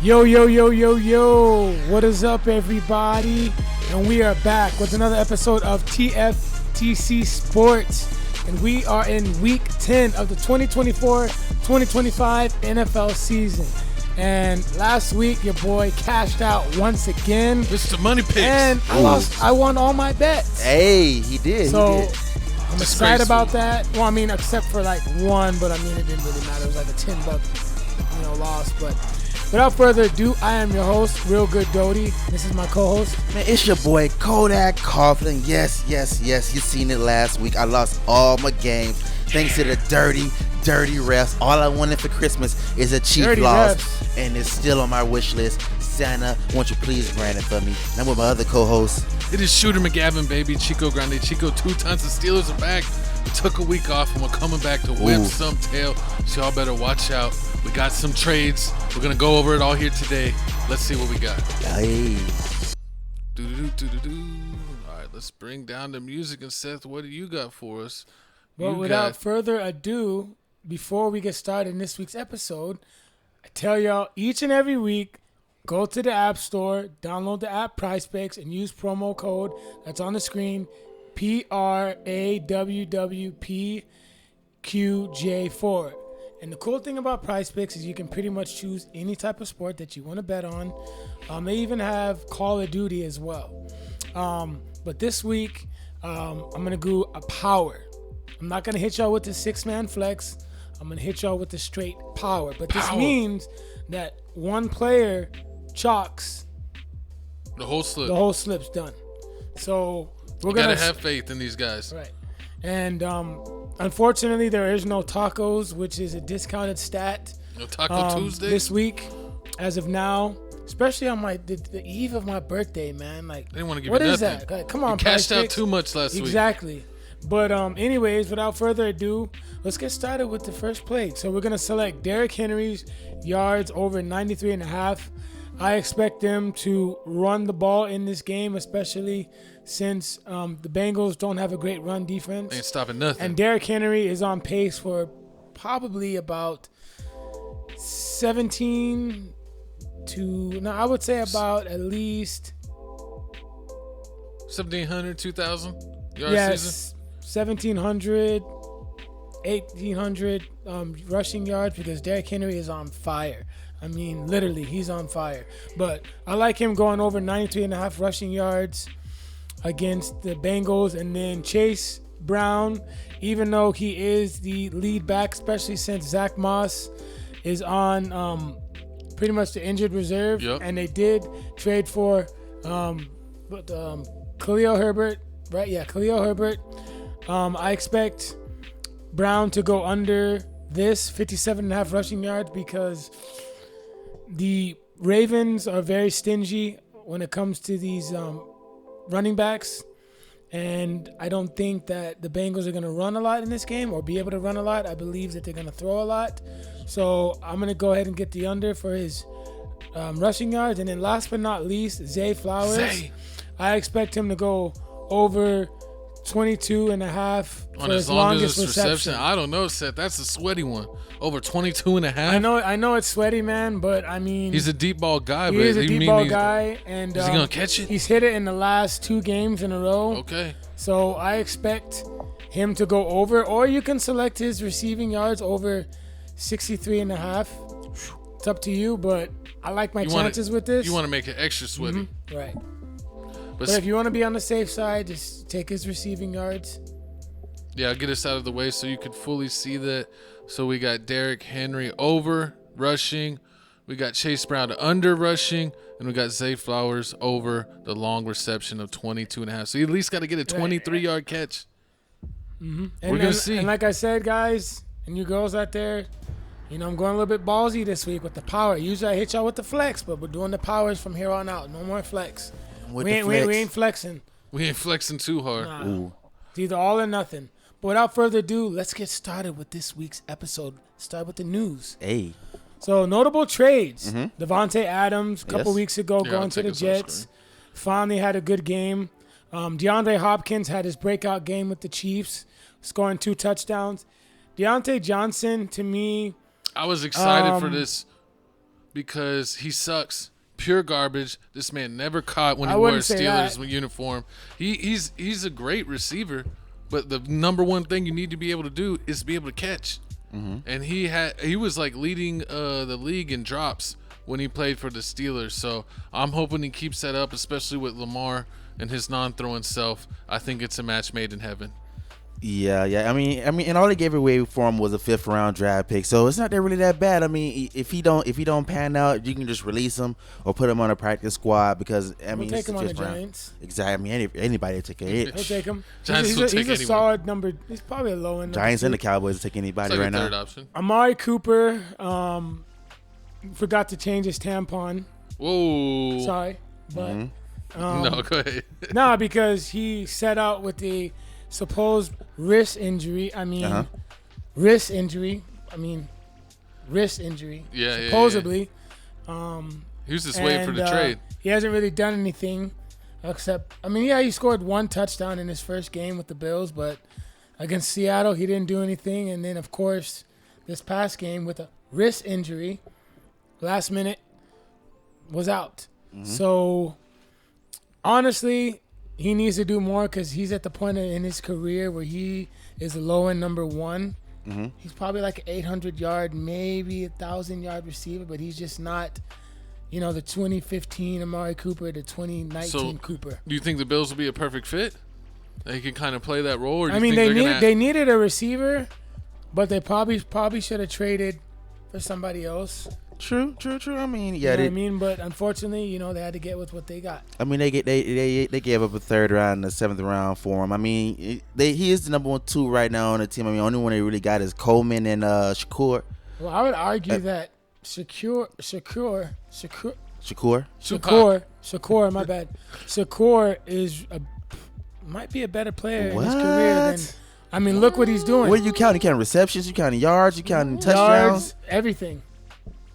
Yo, yo, yo, yo, yo. What is up, everybody? And we are back with another episode of TFTC Sports. And we are in week 10 of the 2024-2025 NFL season. And last week, your boy cashed out once again. Mr. Money Picks. And I won all my bets. Hey, he did. So I'm excited about that. Well, I mean, except for like one, but I mean, it didn't really matter. It was like a $10, loss. But without further ado, I am your host, Real Good Doty. This is my co-host. Man, it's your boy Kodak Coughlin. Yes. You seen it last week. I lost all my games thanks to the dirty refs. All I wanted for Christmas is a Cheif loss, and it's still on my wish list. Santa, won't you please grant it for me? And I'm with my other co-host. It is Shooter McGavin, baby. Chico Grande. Chico 2 times. The Steelers are back. We took a week off, and we're coming back to whip some tail. So y'all better watch out. We got some trades. We're going to go over it all here today. Let's see what we got. Hey. All right, let's bring down the music. And Seth, what do you got for us? Well, without further ado, before we get started in this week's episode, I tell y'all each and every week, go to the App Store, download the app PrizePicks, and use promo code that's on the screen, PRAWWPQJ4. And the cool thing about PrizePicks is you can pretty much choose any type of sport that you want to bet on. They even have Call of Duty as well. But this week, I'm going to do a power. I'm not going to hit y'all with the 6-man flex. I'm going to hit y'all with the straight power. But this means that one player chalks. The whole slip. The whole slip's done. So we're going to have faith in these guys. Right. And unfortunately, there is no tacos, which is a discounted stat. No Taco Tuesday? This week, as of now, especially on the eve of my birthday, man. Like, they didn't want to give what you is nothing. that? Like, come on, you cashed out too much last week. Exactly. But anyways, without further ado, let's get started with the first play. So we're going to select Derrick Henry's yards over 93.5. I expect them to run the ball in this game, especially since the Bengals don't have a great run defense. They ain't stopping nothing. And Derrick Henry is on pace for probably about 17 to, I would say about at least 1,700, 2,000 yards season? 1,700, 1,800 rushing yards because Derrick Henry is on fire. I mean, literally, he's on fire. But I like him going over 93.5 rushing yards against the Bengals. And then Chase Brown, even though he is the lead back, especially since Zach Moss is on pretty much the injured reserve. Yep. And they did trade for Khalil Herbert, right? Yeah, Khalil Herbert. I expect Brown to go under this 57.5 rushing yards because the Ravens are very stingy when it comes to these running backs. And I don't think that the Bengals are going to run a lot in this game or be able to run a lot. I believe that they're going to throw a lot. So I'm going to go ahead and get the under for his rushing yards. And then last but not least, Zay Flowers. I expect him to go over 22.5 on his longest reception. I don't know, Seth. That's a sweaty one. Over 22.5. I know it's sweaty, man, but I mean, he's a deep ball guy. He is a deep ball guy, and is he gonna catch it? He's hit it in the last 2 games in a row. Okay. So I expect him to go over, or you can select his receiving yards over 63.5. It's up to you, but I like my chances with this. You want to make it extra sweaty, right? But if you want to be on the safe side, just take his receiving yards. Yeah, I'll get us out of the way so you can fully see that. So we got Derrick Henry over rushing. We got Chase Brown under rushing. And we got Zay Flowers over the long reception of 22.5. So you at least got to get a 23-yard catch. Mm-hmm. We're going to see. And like I said, guys, and you girls out there, I'm going a little bit ballsy this week with the power. Usually I hit y'all with the flex, but we're doing the powers from here on out. No more flex. We ain't flexing. We ain't flexing too hard. Nah. It's either all or nothing. But without further ado, let's get started with this week's episode. Start with the news. Hey. So, notable trades. Devontae Adams, a couple weeks ago, going to the Jets. Finally had a good game. DeAndre Hopkins had his breakout game with the Chiefs, scoring 2 touchdowns. Deontay Johnson, to me, I was excited for this because he sucks. Pure garbage. This man never caught when he I wore a wouldn't say Steelers that. uniform. He's a great receiver, but the number one thing you need to be able to do is be able to catch. And he was like leading the league in drops when he played for the Steelers. So I'm hoping he keeps that up, especially with Lamar and his non-throwing self. I think it's a match made in heaven. Yeah. I mean, and all they gave away for him was a 5th round draft pick, so it's not really that bad. I mean, if he don't pan out, you can just release him or put him on a practice squad because I mean, We'll take it's him the on the 5th round. Giants. Exactly. I mean, anybody will take a hit. He'll take him. Giants will He's take a anyone. solid number. He's probably a low end. Giants and the two. Cowboys will take anybody It's like right a third now. option. Amari Cooper forgot to change his tampon. Whoa. Sorry, but No, go ahead. no, because he set out with a supposed wrist injury. Wrist injury. Yeah, supposedly. He was just waiting for the trade. He hasn't really done anything except, he scored 1 touchdown in his first game with the Bills, but against Seattle, he didn't do anything. And then, of course, this past game with a wrist injury, last minute, was out. So, honestly, he needs to do more because he's at the point in his career where he is a low-end number 1. He's probably like an 800-yard, maybe 1,000-yard receiver, but he's just not, the 2015 Amari Cooper, the 2019 Cooper. Do you think the Bills will be a perfect fit? They can kind of play that role? Or do you think they needed a receiver, but they probably should have traded for somebody else. True. I mean, You know what I mean? But unfortunately, they had to get with what they got. I mean, they gave up a 3rd round and a 7th round for him. I mean, he is the number 1, 2 right now on the team. I mean, the only one they really got is Coleman and Shakur. Well, I would argue that Shakur, my bad. Shakur might be a better player in his career than. Look what he's doing. What are you counting? You counting receptions? You counting yards? You counting touchdowns? Yards, everything.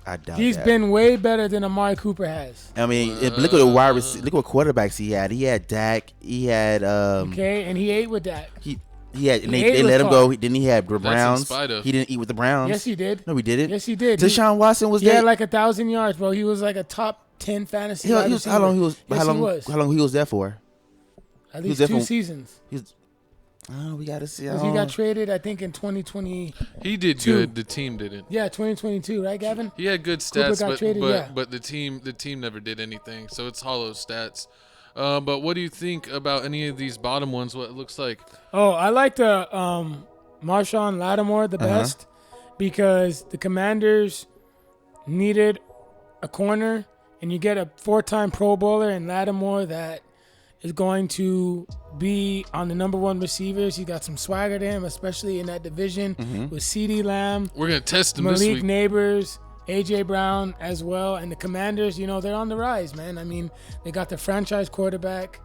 I doubt He's that. been way better than Amari Cooper has. I mean, look at look what quarterbacks he had. He had Dak. He had and he ate with Dak. He had. And He they ate let him with go. Clark. Then he had the Browns. spite of. He didn't eat with the Browns. Yes, he did. No, he didn't. Yes, he did. Deshaun Watson was He there. had like 1,000 yards, bro. He was like a top 10 fantasy. He wide was, receiver. how long he was? Yes, how long? he was. How long he was there for? At he was least there 2 for- seasons. We gotta see. Because he got traded, I think, in 2020. He did good. The team didn't. Yeah, 2022, right, Gavin? He had good Cooper stats, got traded, yeah. but the team never did anything. So it's hollow stats. But what do you think about any of these bottom ones? What it looks like? Oh, I like the Marshawn Lattimore the best because the Commanders needed a corner, and you get a 4-time Pro Bowler in Lattimore that is going to be on the number 1 receivers. He got some swagger to him, especially in that division with CeeDee Lamb, We're gonna test him this Malik week. Neighbors, A.J. Brown as well. And the Commanders, they're on the rise, man. I mean, they got the franchise quarterback,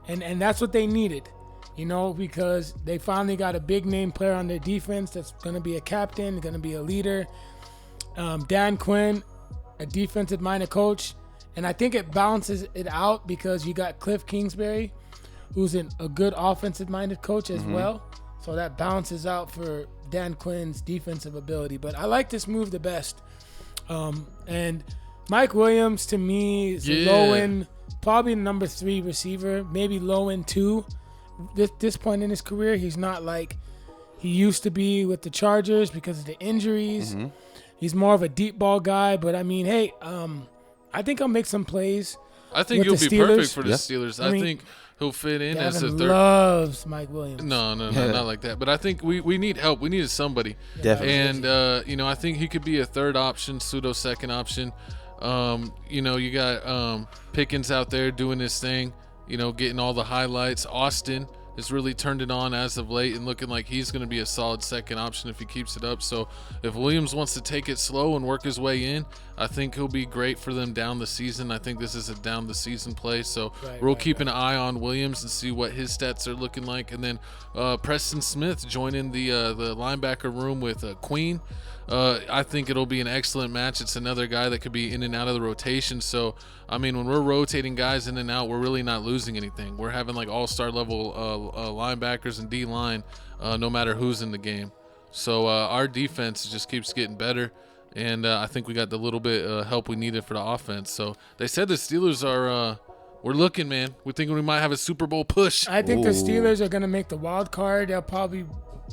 and that's what they needed, because they finally got a big-name player on their defense that's going to be a captain, going to be a leader. Dan Quinn, a defensive-minded coach. And I think it balances it out because you got Cliff Kingsbury, who's a good offensive-minded coach as well. So that balances out for Dan Quinn's defensive ability. But I like this move the best. And Mike Williams, to me, is a low-end, probably number 3 receiver, maybe low-end 2. This point in his career, he's not like he used to be with the Chargers because of the injuries. He's more of a deep ball guy. But, I think I'll make some plays. I think with he'll the be perfect Steelers. for the Steelers. I think he'll fit in as a Gavin third. loves Mike Williams. No, not like that. But I think we need help. We needed somebody. Definitely. And I think he could be a third option, pseudo second option. You got Pickens out there doing his thing. Getting all the highlights. Austin has really turned it on as of late and looking like he's going to be a solid second option if he keeps it up. So if Williams wants to take it slow and work his way in, I think he'll be great for them down the season. I think this is a down the season play. So we'll keep an eye on Williams and see what his stats are looking like. And then Preston Smith joining the linebacker room with Queen. I think it'll be an excellent match. It's another guy that could be in and out of the rotation. So, when we're rotating guys in and out, we're really not losing anything. We're having like all-star level linebackers and D-line no matter who's in the game. So our defense just keeps getting better. And I think we got the little bit help we needed for the offense. So they said the Steelers are we're looking, man. We're thinking we might have a Super Bowl push. I think the Steelers are going to make the wild card. They'll probably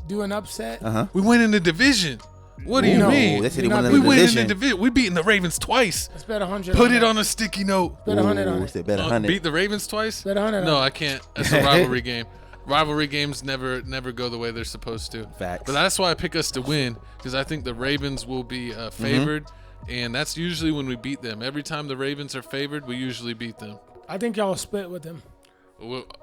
do an upset. We win in the division. What do you mean? They said we win in the division. We beaten the Ravens twice. Let's bet 100. Put it on a sticky note. Bet 100 on it. Bet 100. Beat the Ravens twice? Bet 100 No, on it. I can't. It's a rivalry game. Rivalry games never go the way they're supposed to. Facts. But that's why I pick us to win, because I think the Ravens will be favored, and that's usually when we beat them. Every time the Ravens are favored, we usually beat them. I think y'all will split with them.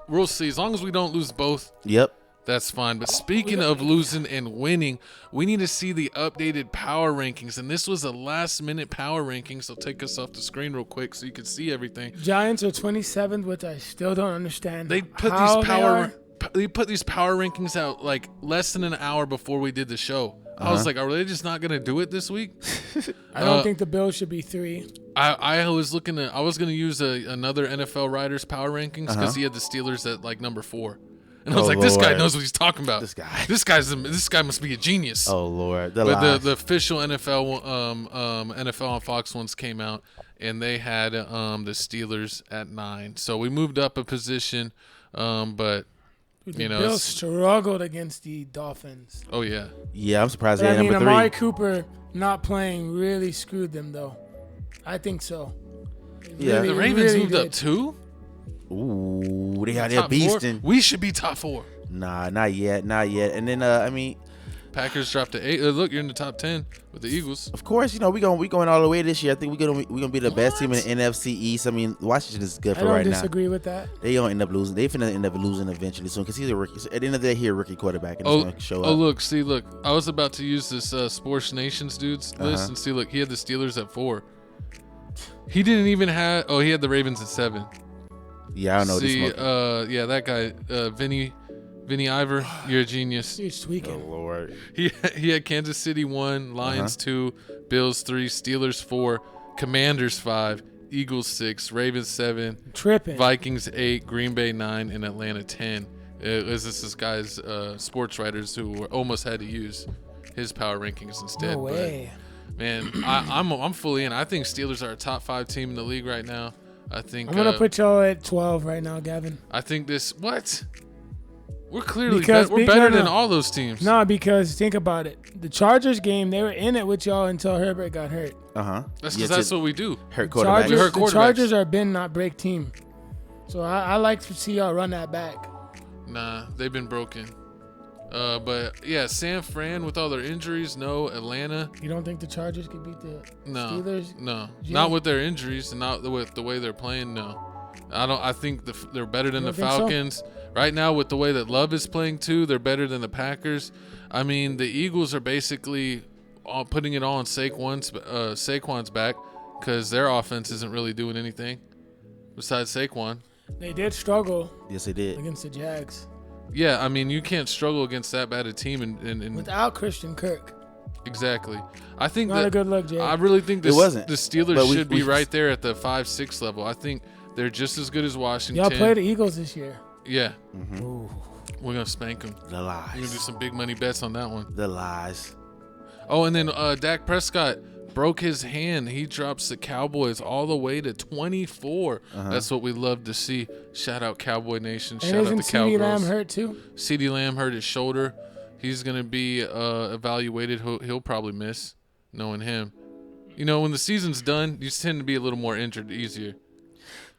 We'll see. As long as we don't lose both. Yep. That's fine. But speaking of losing and winning, we need to see the updated power rankings. And this was a last-minute power ranking, so take us off the screen real quick so you can see everything. Giants are 27th, which I still don't understand. They put these power rankings out like less than an hour before we did the show. I was like, are they just not gonna do it this week? I don't think the Bills should be 3. I was gonna use another NFL writer's power rankings because he had the Steelers at like number 4. And I was like, this guy knows what he's talking about. This guy must be a genius. Oh Lord, the official NFL NFL on Fox ones came out, and they had the Steelers at 9. So we moved up a position, but the Bills struggled against the Dolphins. Oh yeah. Yeah, I'm surprised they're number 3. Amari Cooper not playing really screwed them though. I think so. Yeah, the Ravens moved up 2. Ooh, they out there beasting. We should be top 4. Nah, not yet. And then Packers dropped to 8. Look, you're in the top 10 with the Eagles. Of course, we going all the way this year. I think we're gonna be the best team in the NFC East. I mean, Washington is good for right now. I don't disagree with that. They don't end up losing. They finna end up losing eventually soon because he's a rookie. So at the end of the day, he's a rookie quarterback, and he's gonna show up. Look. I was about to use this Sports Nations dude's list and see. Look, he had the Steelers at 4. He didn't even have. Oh, he had the Ravens at 7. Yeah, I don't know. See, that guy, Vinny Iver, you're a genius. He's tweaking. Oh Lord. He had Kansas City 1, Lions 2, Bills 3, Steelers 4, Commanders 5, Eagles 6, Ravens 7, Tripping. Vikings 8, Green Bay 9, and Atlanta 10. This guy's sports writers who almost had to use his power rankings instead. No way. But, man, I'm fully in. I think Steelers are a top 5 team in the league right now. I think I'm gonna put y'all at 12 right now, Gavin. I think we're clearly we're better than all those teams. No, because think about it. The Chargers game, they were in it with y'all until Herbert got hurt. That's because that's what we do. Hurt quarterbacks. The Chargers are a bend not break team. So I like to see y'all run that back. Nah, they've been broken. But yeah, San Fran with all their injuries, no. Atlanta. You don't think the Chargers could beat the Steelers? No, not with their injuries and not with the way they're playing. No, I think they're better than the Falcons so? right now. With the way that Love is playing too, they're better than the Packers. I mean, the Eagles are basically putting it all on Saquon's back because their offense isn't really doing anything besides Saquon. They did struggle. Yes, they did against the Jags. Yeah, I mean, you can't struggle against that bad a team and without Christian Kirk. Exactly. I think not a good look, Jay. I really think the Steelers should be right there at the 5-6 level. I think they're just as good as Washington. Y'all play the Eagles this year. Yeah. We're gonna spank them. The lies. We're gonna do some big money bets on that one. The lies. Oh, and then DAK Prescott broke his hand. He drops the Cowboys all the way to 24. That's what we love to see. Shout out Cowboy Nation. Shout out the Cowboys. CeeDee Lamb hurt too? CeeDee Lamb hurt his shoulder. He's going to be evaluated. He'll probably miss, knowing him. You know, when the season's done, you tend to be a little more injured easier.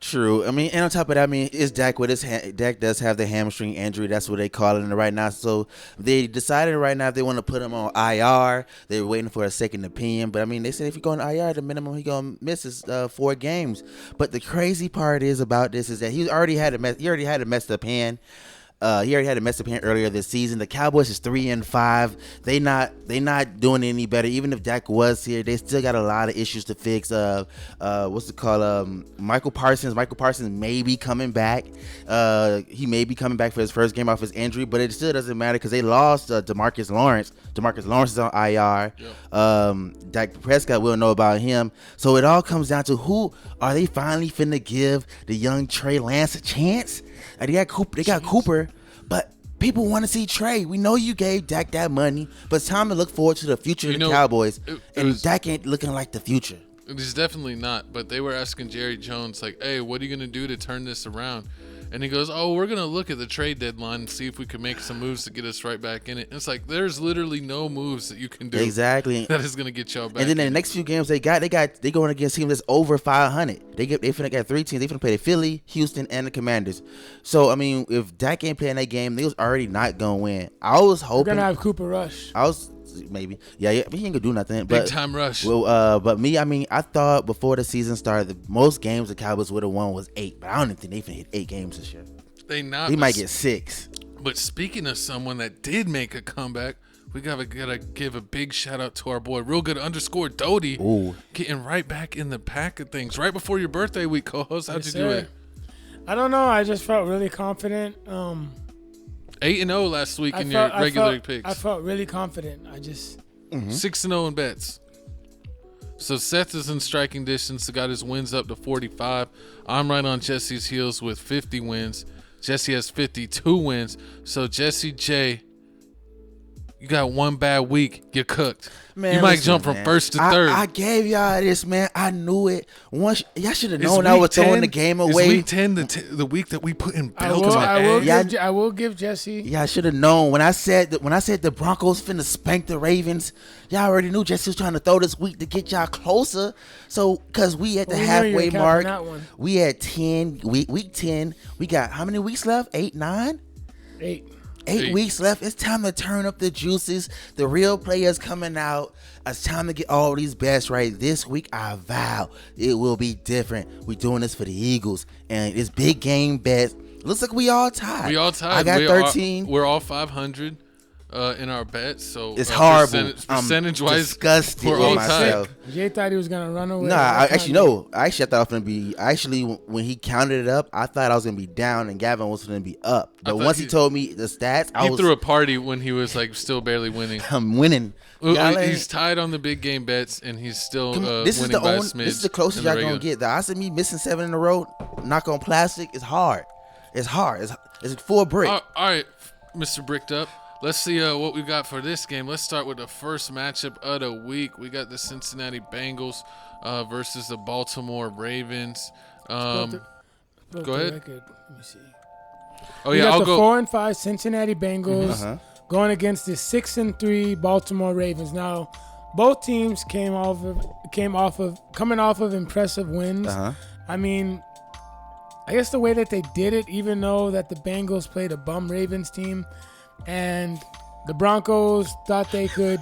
True. I mean, and on top of that, I mean, it's Dak with his Dak does have the hamstring injury. That's what they call it right now. So they decided right now if they want to put him on IR. They're waiting for a second opinion. But I mean, they said if you go on IR, the minimum he gonna miss is 4 games. But the crazy part is about this is that he already had a messed up hand. He already had a messed up hand earlier this season. The Cowboys is 3-5. They not doing any better. Even if Dak was here, they still got a lot of issues to fix. What's it called? Michael Parsons. Michael Parsons may be coming back. He may be coming back for his first game off his injury, but it still doesn't matter because they lost Demarcus Lawrence. Demarcus Lawrence is on IR. Yep. DAK Prescott, we'll know about him. So it all comes down to who are they finally finna give the young Trey Lance a chance? They got Cooper, but people want to see Trey. We know you gave Dak that money, but it's time to look forward to the future of the Cowboys. And Dak ain't looking like the future. He's definitely not. But they were asking Jerry Jones, like, hey, what are you going to do to turn this around? And he goes, we're going to look at the trade deadline and see if we can make some moves to get us right back in it. And it's like, there's literally no moves that you can do. Exactly. That is going to get y'all back. And then in the next few games they going against teams that's over 500. They finna get 3 teams. They finna play the Philly, Houston, and the Commanders. So, I mean, if Dak ain't playing that game, they was already not going to win. I was hoping. We're going to have Cooper Rush. Maybe. Yeah, but he ain't gonna do nothing. Big time rush. Well, but me, I mean, I thought before the season started, the most games the Cowboys would have won was 8. But I don't even think they finna hit 8 games this year. He might get 6. But speaking of someone that did make a comeback, we gotta give a big shout out to our boy, Real Good _Doty. Ooh. Getting right back in the pack of things. Right before your birthday week, co-host. How'd you do it? I don't know. I just felt really confident. 8-0 last week in your regular picks. I felt really confident. I just 6-0 in bets. So Seth is in striking distance. Got his wins up to 45. I'm right on Jesse's heels with 50 wins. Jesse has 52 wins. So Jesse J, you got one bad week. You're cooked. Man, you might jump from first to third. I gave y'all this, man. I knew it. Once y'all should have known I was throwing the game away. It's week 10, the week that we put in belt. I will give Jesse. Yeah, I should have known when I said the Broncos finna spank the Ravens. Y'all already knew Jesse was trying to throw this week to get y'all closer. So, cause we at the halfway mark, we at 10 week 10. We got how many weeks left? 8, 9. 8 weeks left. It's time to turn up the juices. The real players coming out. It's time to get all these bets right. This week, I vow it will be different. We're doing this for the Eagles. And it's big game bets. Looks like we all tied. I got 13. We're all 500 in our bets. So it's horrible. Percentage-wise, disgusted with myself. Jay thought he was going to run away. Nah, I actually thought I was going to be. Actually, when he counted it up, I thought I was going to be down and Gavin was going to be up. But once he told me the stats, he threw a party when he was like still barely winning. I'm winning. He's tied on the big game bets, and he's still winning by a smidge. This is the closest y'all going to get. The odds of me missing 7 in a row, knock on plastic, is hard. It's hard. It's full brick. All right, Mr. Bricked Up. Let's see what we got for this game. Let's start with the first matchup of the week. We got the Cincinnati Bengals versus the Baltimore Ravens. Go ahead. Let me see. Oh yeah, I'll go. 4-5 Cincinnati Bengals going against the 6-3 Baltimore Ravens. Now, both teams coming off of impressive wins. I mean, I guess the way that they did it, even though that the Bengals played a bum Ravens team. And the Broncos thought they could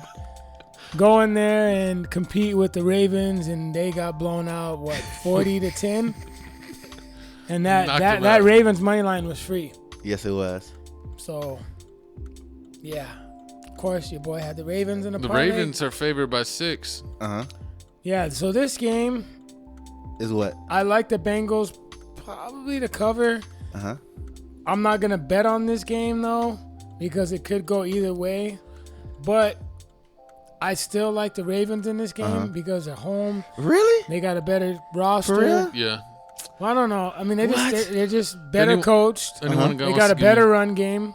go in there and compete with the Ravens, and they got blown out, 40-10? And that Ravens money line was free. Yes, it was. So, yeah. Of course, your boy had the Ravens in the parlay. The Ravens are favored by 6. Yeah, so this game is what? I like the Bengals probably to cover. I'm not going to bet on this game, though, because it could go either way. But I still like the Ravens in this game because they're home. Really? They got a better roster. For real? Yeah. Well, I don't know. I mean, they're just better coached. They got a better better run game.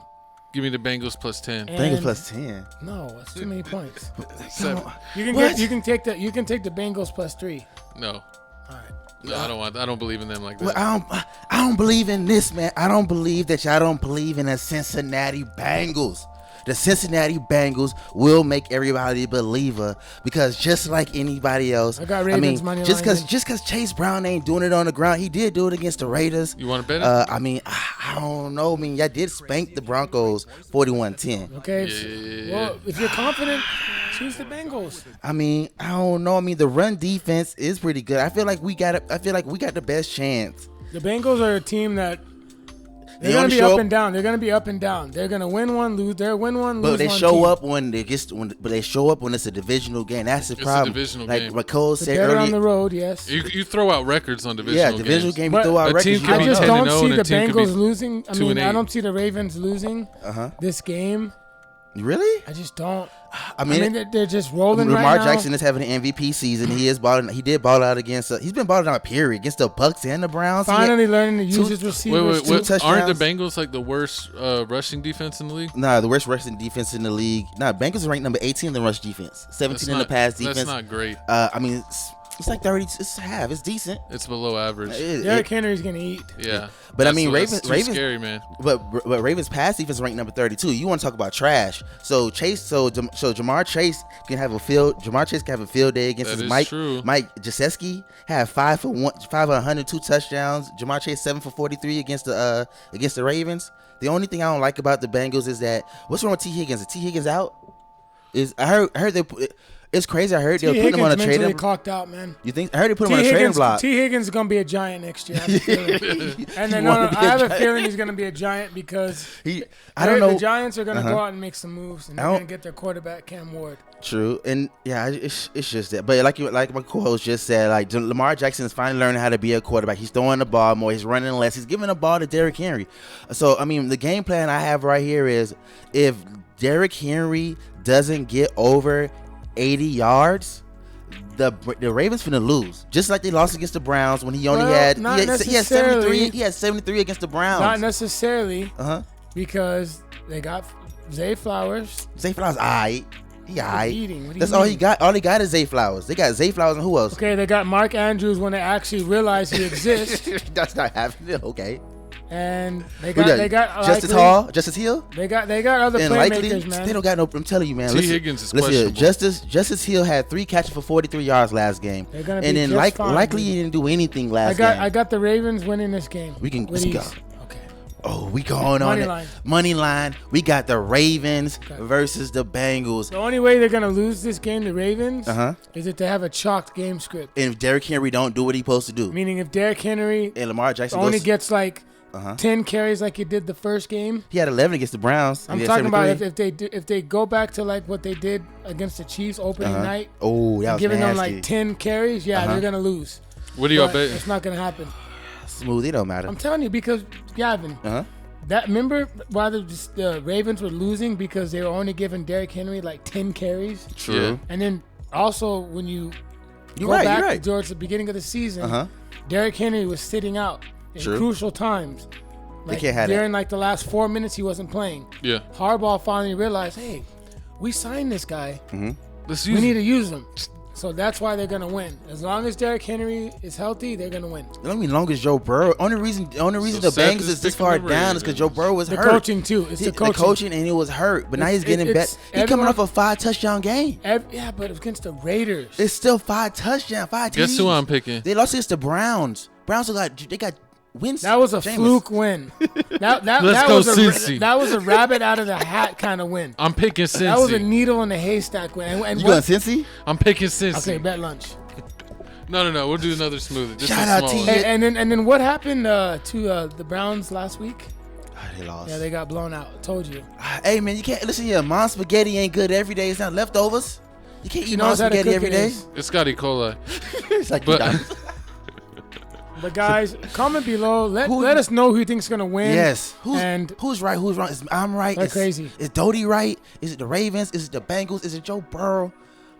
Give me the Bengals plus 10. Bengals plus 10. No, that's too many points. 7. You can take the Bengals plus 3. No. All right. No, I don't believe in them like that. Well, I don't believe in this, man. I don't believe that y'all don't believe in the Cincinnati Bengals. The Cincinnati Bengals will make everybody a believer because just like anybody else, I got Ravens money line. Just because Chase Brown ain't doing it on the ground, he did do it against the Raiders. You want to bet it? I mean, I don't know. I mean, y'all did spank the Broncos 41-10. Okay. Yeah. Well, if you're confident, choose the Bengals. I mean, I don't know. I mean, the run defense is pretty good. I feel like we got the best chance. The Bengals are a team that they're going to be up and down. They're going to be up and down. They're going to win one, lose. They're win one, lose one. But they show up when it's a divisional game. That's the problem. It's a divisional game. Like Cole said earlier, on the road, yes. You throw out records on divisional games. Yeah, divisional game. You throw out records. I just don't see the Bengals losing. I mean, I don't see the Ravens losing this game. Really? I just don't. I mean, they're just rolling Lamar right now. Jackson is having an MVP season. He is balling. He did ball out against. He's been balling out period against the Bucks and the Browns. Finally learning to use his receivers. Wait, aren't the Bengals like the worst rushing defense in the league? Nah, the worst rushing defense in the league. Nah, Bengals are ranked number 18 in the rush defense, 17 in the pass defense. That's not great. I mean, it's like 30. It's half. It's decent. It's below average. Derrick Henry's gonna eat. Yeah, but I mean, Ravens scary, man. But Ravens pass defense is ranked number 32. You want to talk about trash? So Jamar Chase can have a field day against his Mike. True. Mike Gesicki had 5 for 102 touchdowns. Jamar Chase 7 for 43 against the Ravens. The only thing I don't like about the Bengals is that what's wrong with T Higgins? Is T Higgins out? I heard they. It's crazy. I heard they were putting him on a trading. Clocked out, man. You think? I heard they put him on a trading block. T Higgins is gonna be a giant next year. I have a feeling. And then I have a feeling he's gonna be a giant because I don't know. The Giants are gonna go out and make some moves, and they're gonna get their quarterback Cam Ward. True, and yeah, it's just that. But like my co-host just said, like Lamar Jackson is finally learning how to be a quarterback. He's throwing the ball more. He's running less. He's giving the ball to Derrick Henry. So I mean, the game plan I have right here is if Derrick Henry doesn't get over 80 yards. The Ravens finna lose, just like they lost against the Browns when he had 73. He had 73 against the Browns. Not necessarily, because they got Zay Flowers. Zay Flowers, alright. He alright. That's all mean? he got. All he got is Zay Flowers. They got Zay Flowers and who else? Okay, they got Mark Andrews when they actually realize he exists. That's not happening. Okay. And they got Justice Hill. They got other playmakers, man. They don't got no. I'm telling you, man. T. Higgins is questionable. Justice Hill had 3 catches for 43 yards last game, They're gonna and be then just fine, likely he didn't do anything last game. I got the Ravens winning this game. Let's go. Okay. Oh, we going on it. Money line. We got the Ravens versus the Bengals. The only way they're gonna lose this game, the Ravens, is if they have a chalked game script. And if Derrick Henry don't do what he's supposed to do, meaning if Derrick Henry and Lamar Jackson only gets like 10 carries like he did the first game. He had 11 against the Browns. I'm talking about if they go back to like what they did against the Chiefs opening night. Oh, that was giving nasty. them like 10 carries. Yeah, they're gonna lose. What do y'all bet? It's not gonna happen. Smooth. It don't matter. I'm telling you because Gavin. Remember why the Ravens were losing because they were only giving Derrick Henry like 10 carries. True. And then also when you go back towards the beginning of the season, Derrick Henry was sitting out in crucial times. Like during like the last 4 minutes he wasn't playing. Yeah. Harbaugh finally realized, hey, we signed this guy. We need to use him. So that's why they're gonna win. As long as Derrick Henry is healthy, they're gonna win. I mean, long as Joe Burrow. Only reason the Bengals is this far down is because Joe Burrow was hurt. The coaching too. It's the coaching, and he was hurt. But now he's getting better. He's coming off a 5-touchdown game. Yeah, but against the Raiders, it's still 5 touchdowns, 5 TDs. Guess who I'm picking? They lost against the Browns. Browns got wins. That was a fluke win. That was Cincy. That was a rabbit out of the hat kind of win. I'm picking Cincy. That was a needle in the haystack win. And you going Cincy? I'm picking Cincy. Okay, bet lunch. No. We'll do another smoothie. Shout out to you. And then what happened to the Browns last week? They lost. Yeah, they got blown out. I told you. Hey man, you can't listen here. Mom spaghetti ain't good every day. It's not leftovers. You can't eat mom spaghetti every day. It's got E. coli. It's like But guys, comment below. Let us know who you think's gonna win. Yes. Who's right? Who's wrong? I'm right. That's crazy. Is Doty right? Is it the Ravens? Is it the Bengals? Is it Joe Burrow?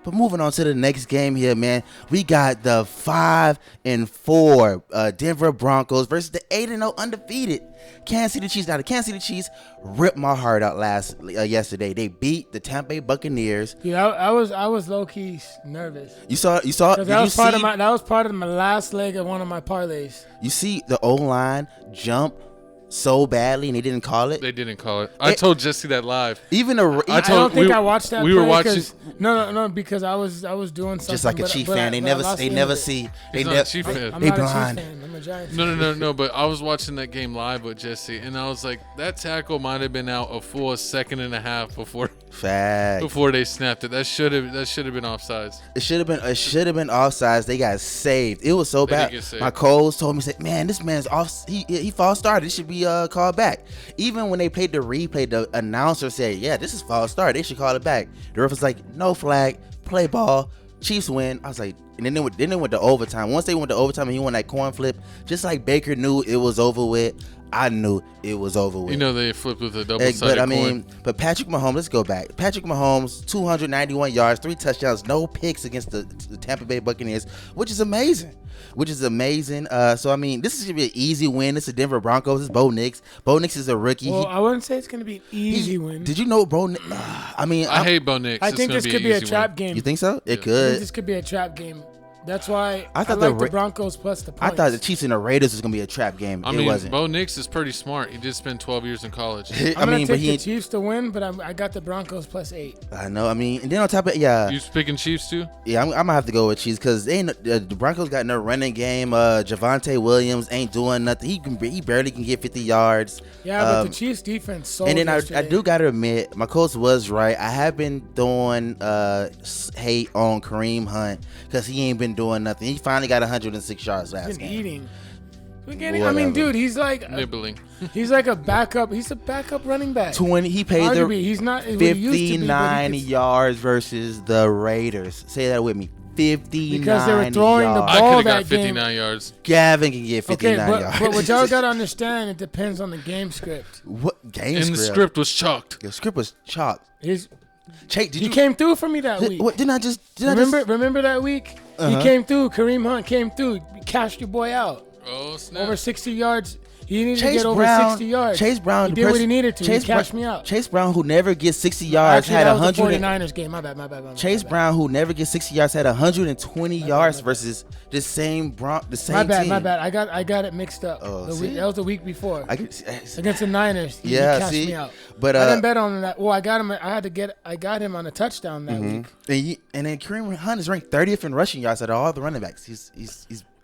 But moving on to the next game here, man. We got the 5-4 Denver Broncos versus the 8-0 undefeated Kansas City Chiefs. Now the Kansas City Chiefs ripped my heart out yesterday. They beat the Tampa Bay Buccaneers. Yeah, I was low key nervous. You saw. That was part of my last leg of one of my parlays. You see the O-line jump so badly and they didn't call it. They didn't call it. I told Jesse that live. I don't think I watched that. We were watching. No, because I was doing something. Just like a Chief fan, they never see. He's not a Chief fan. I'm not a Chief fan. I'm a Giants fan. No. But I was watching that game live with Jesse, and I was like, that tackle might have been out a full second and a half before they snapped it. That should have been offsides. It should have been offsides. They got saved. It was so bad. My Coles told me, said, man, this man's off. He false started. It should be called back. Even when they played the replay, the announcer said, yeah, this is false start. They should call it back. The ref was like, no flag, play ball, Chiefs win. I was like, And then they went to overtime. Once they went to overtime and he won that coin flip, just like Baker knew it was over with, I knew it was over with. You know they flipped with a double-sided coin. But Patrick Mahomes, let's go back. Patrick Mahomes, 291 yards, 3 touchdowns, no picks against the Tampa Bay Buccaneers, which is amazing. So, I mean, this is going to be an easy win. It's the Denver Broncos. It's Bo Nix. Bo Nix is a rookie. Well, I wouldn't say it's going to be an easy win. Did you know Bo Nix? I hate Bo Nix. I think this could be a trap game. You think so? It I could. think this could be a trap game. That's why I thought like the Broncos plus the points. I thought the Chiefs and the Raiders was going to be a trap game. I mean, wasn't. Bo Nix is pretty smart. He did spend 12 years in college. I'm going to take the Chiefs to win, but I got the Broncos plus 8. I know. I mean, and then on top of You picking Chiefs too? Yeah, I'm going to have to go with Chiefs because the Broncos got no running game. Javonte Williams ain't doing nothing. He barely can get 50 yards. Yeah, but the Chiefs defense sold. And then I do got to admit, my coach was right. I have been throwing hate on Kareem Hunt because he ain't been doing nothing. He finally got 106 yards last game. Eating. I mean, dude, he's like nibbling. He's like a backup. He's a backup running back. 20. He paid Arguably, he's not 59 yards versus the Raiders. Say that with me. 59 because they were throwing yards. the I ball could have that got game. 59 yards. Gavin can get 59 yards. But what y'all gotta understand, it depends on the game script. What game And script? the script was chalked. The script was chalked. He came through for me that week. What didn't I just remember that week? Uh-huh. He came through. Kareem Hunt came through. Cashed your boy out. Oh snap! Over 60 yards. He needed Chase to get over Brown, 60 yards. Chase Brown he did what he needed to. He cashed me out. Chase Brown, who never gets 60 yards, Actually, had that was 100. the 49ers game. My bad. Chase Brown, who never gets 60 yards, had 120 yards versus the same team. My bad. I got it mixed up. That was the week before against the Niners. He cashed me out. But I didn't bet on that. Well, I got him. I got him on a touchdown that week. And then Kareem Hunt is ranked 30th in rushing yards out of all the running backs. He's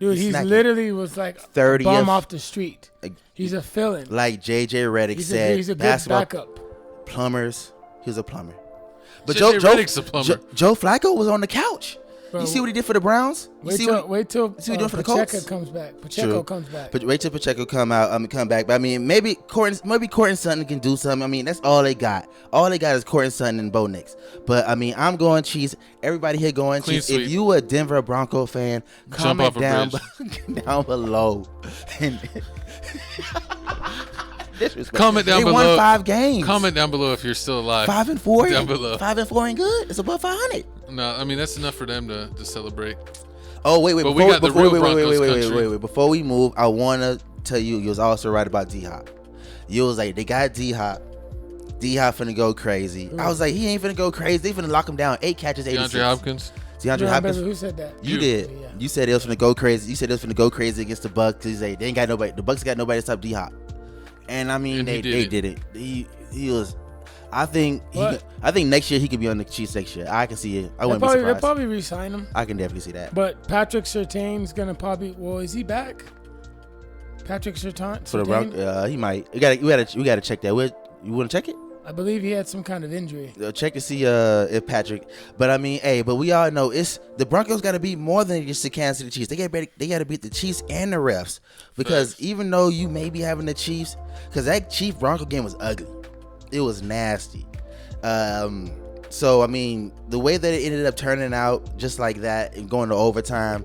literally was like 30th. A bum off the street. He's a fill-in. Like J.J. Redick said, he's a good basketball backup. Plumbers. He was a plumber. But J.J. Redick's a plumber. Joe Flacco was on the couch. Bro, you see what he did for the Browns? Wait till Pacheco comes back. Pacheco comes back. But wait till Pacheco come back. But I mean, maybe Courtney Sutton can do something. I mean, that's all they got. All they got is Courtney Sutton and Bo Nix. But I mean, I'm going Chiefs. Everybody here going Clean Chiefs. sweep. If you a Denver Bronco fan, comment down below. Comment down below. They won 5 games. Comment down below if you're still alive. 5-4. Down below. 5-4 ain't good. It's above 500. No, I mean that's enough for them to celebrate. Oh wait. But we got the real Broncos country. Wait. Before we move, I wanna tell you was also right about D-Hop. You was like, they got D-Hop. D-Hop finna go crazy. I was like, he ain't finna go crazy. They finna lock him down. 8 catches, 86. DeAndre Hopkins. Who said that? You did. Yeah. You said it was finna go crazy. You said it was finna go crazy against the Bucks. He's like, they ain't got nobody. The Bucks got nobody to stop D-Hop. And I mean, they did it. He was. I think next year he could be on the Chiefs next year. I can see it. I wouldn't be surprised. They'll probably re-sign him. I can definitely see that. But Patrick Surtain's gonna probably. Well, is he back? Patrick Surtain? For the Broncos, he might. We gotta check that. You want to check it? I believe he had some kind of injury. Check to see if Patrick. But I mean, but we all know the Broncos got to be more than just the Kansas City Chiefs. They got to beat the Chiefs and the refs because even though you may be having the Chiefs, because that Chief Bronco game was ugly, it was nasty. So I mean, the way that it ended up turning out just like that and going to overtime,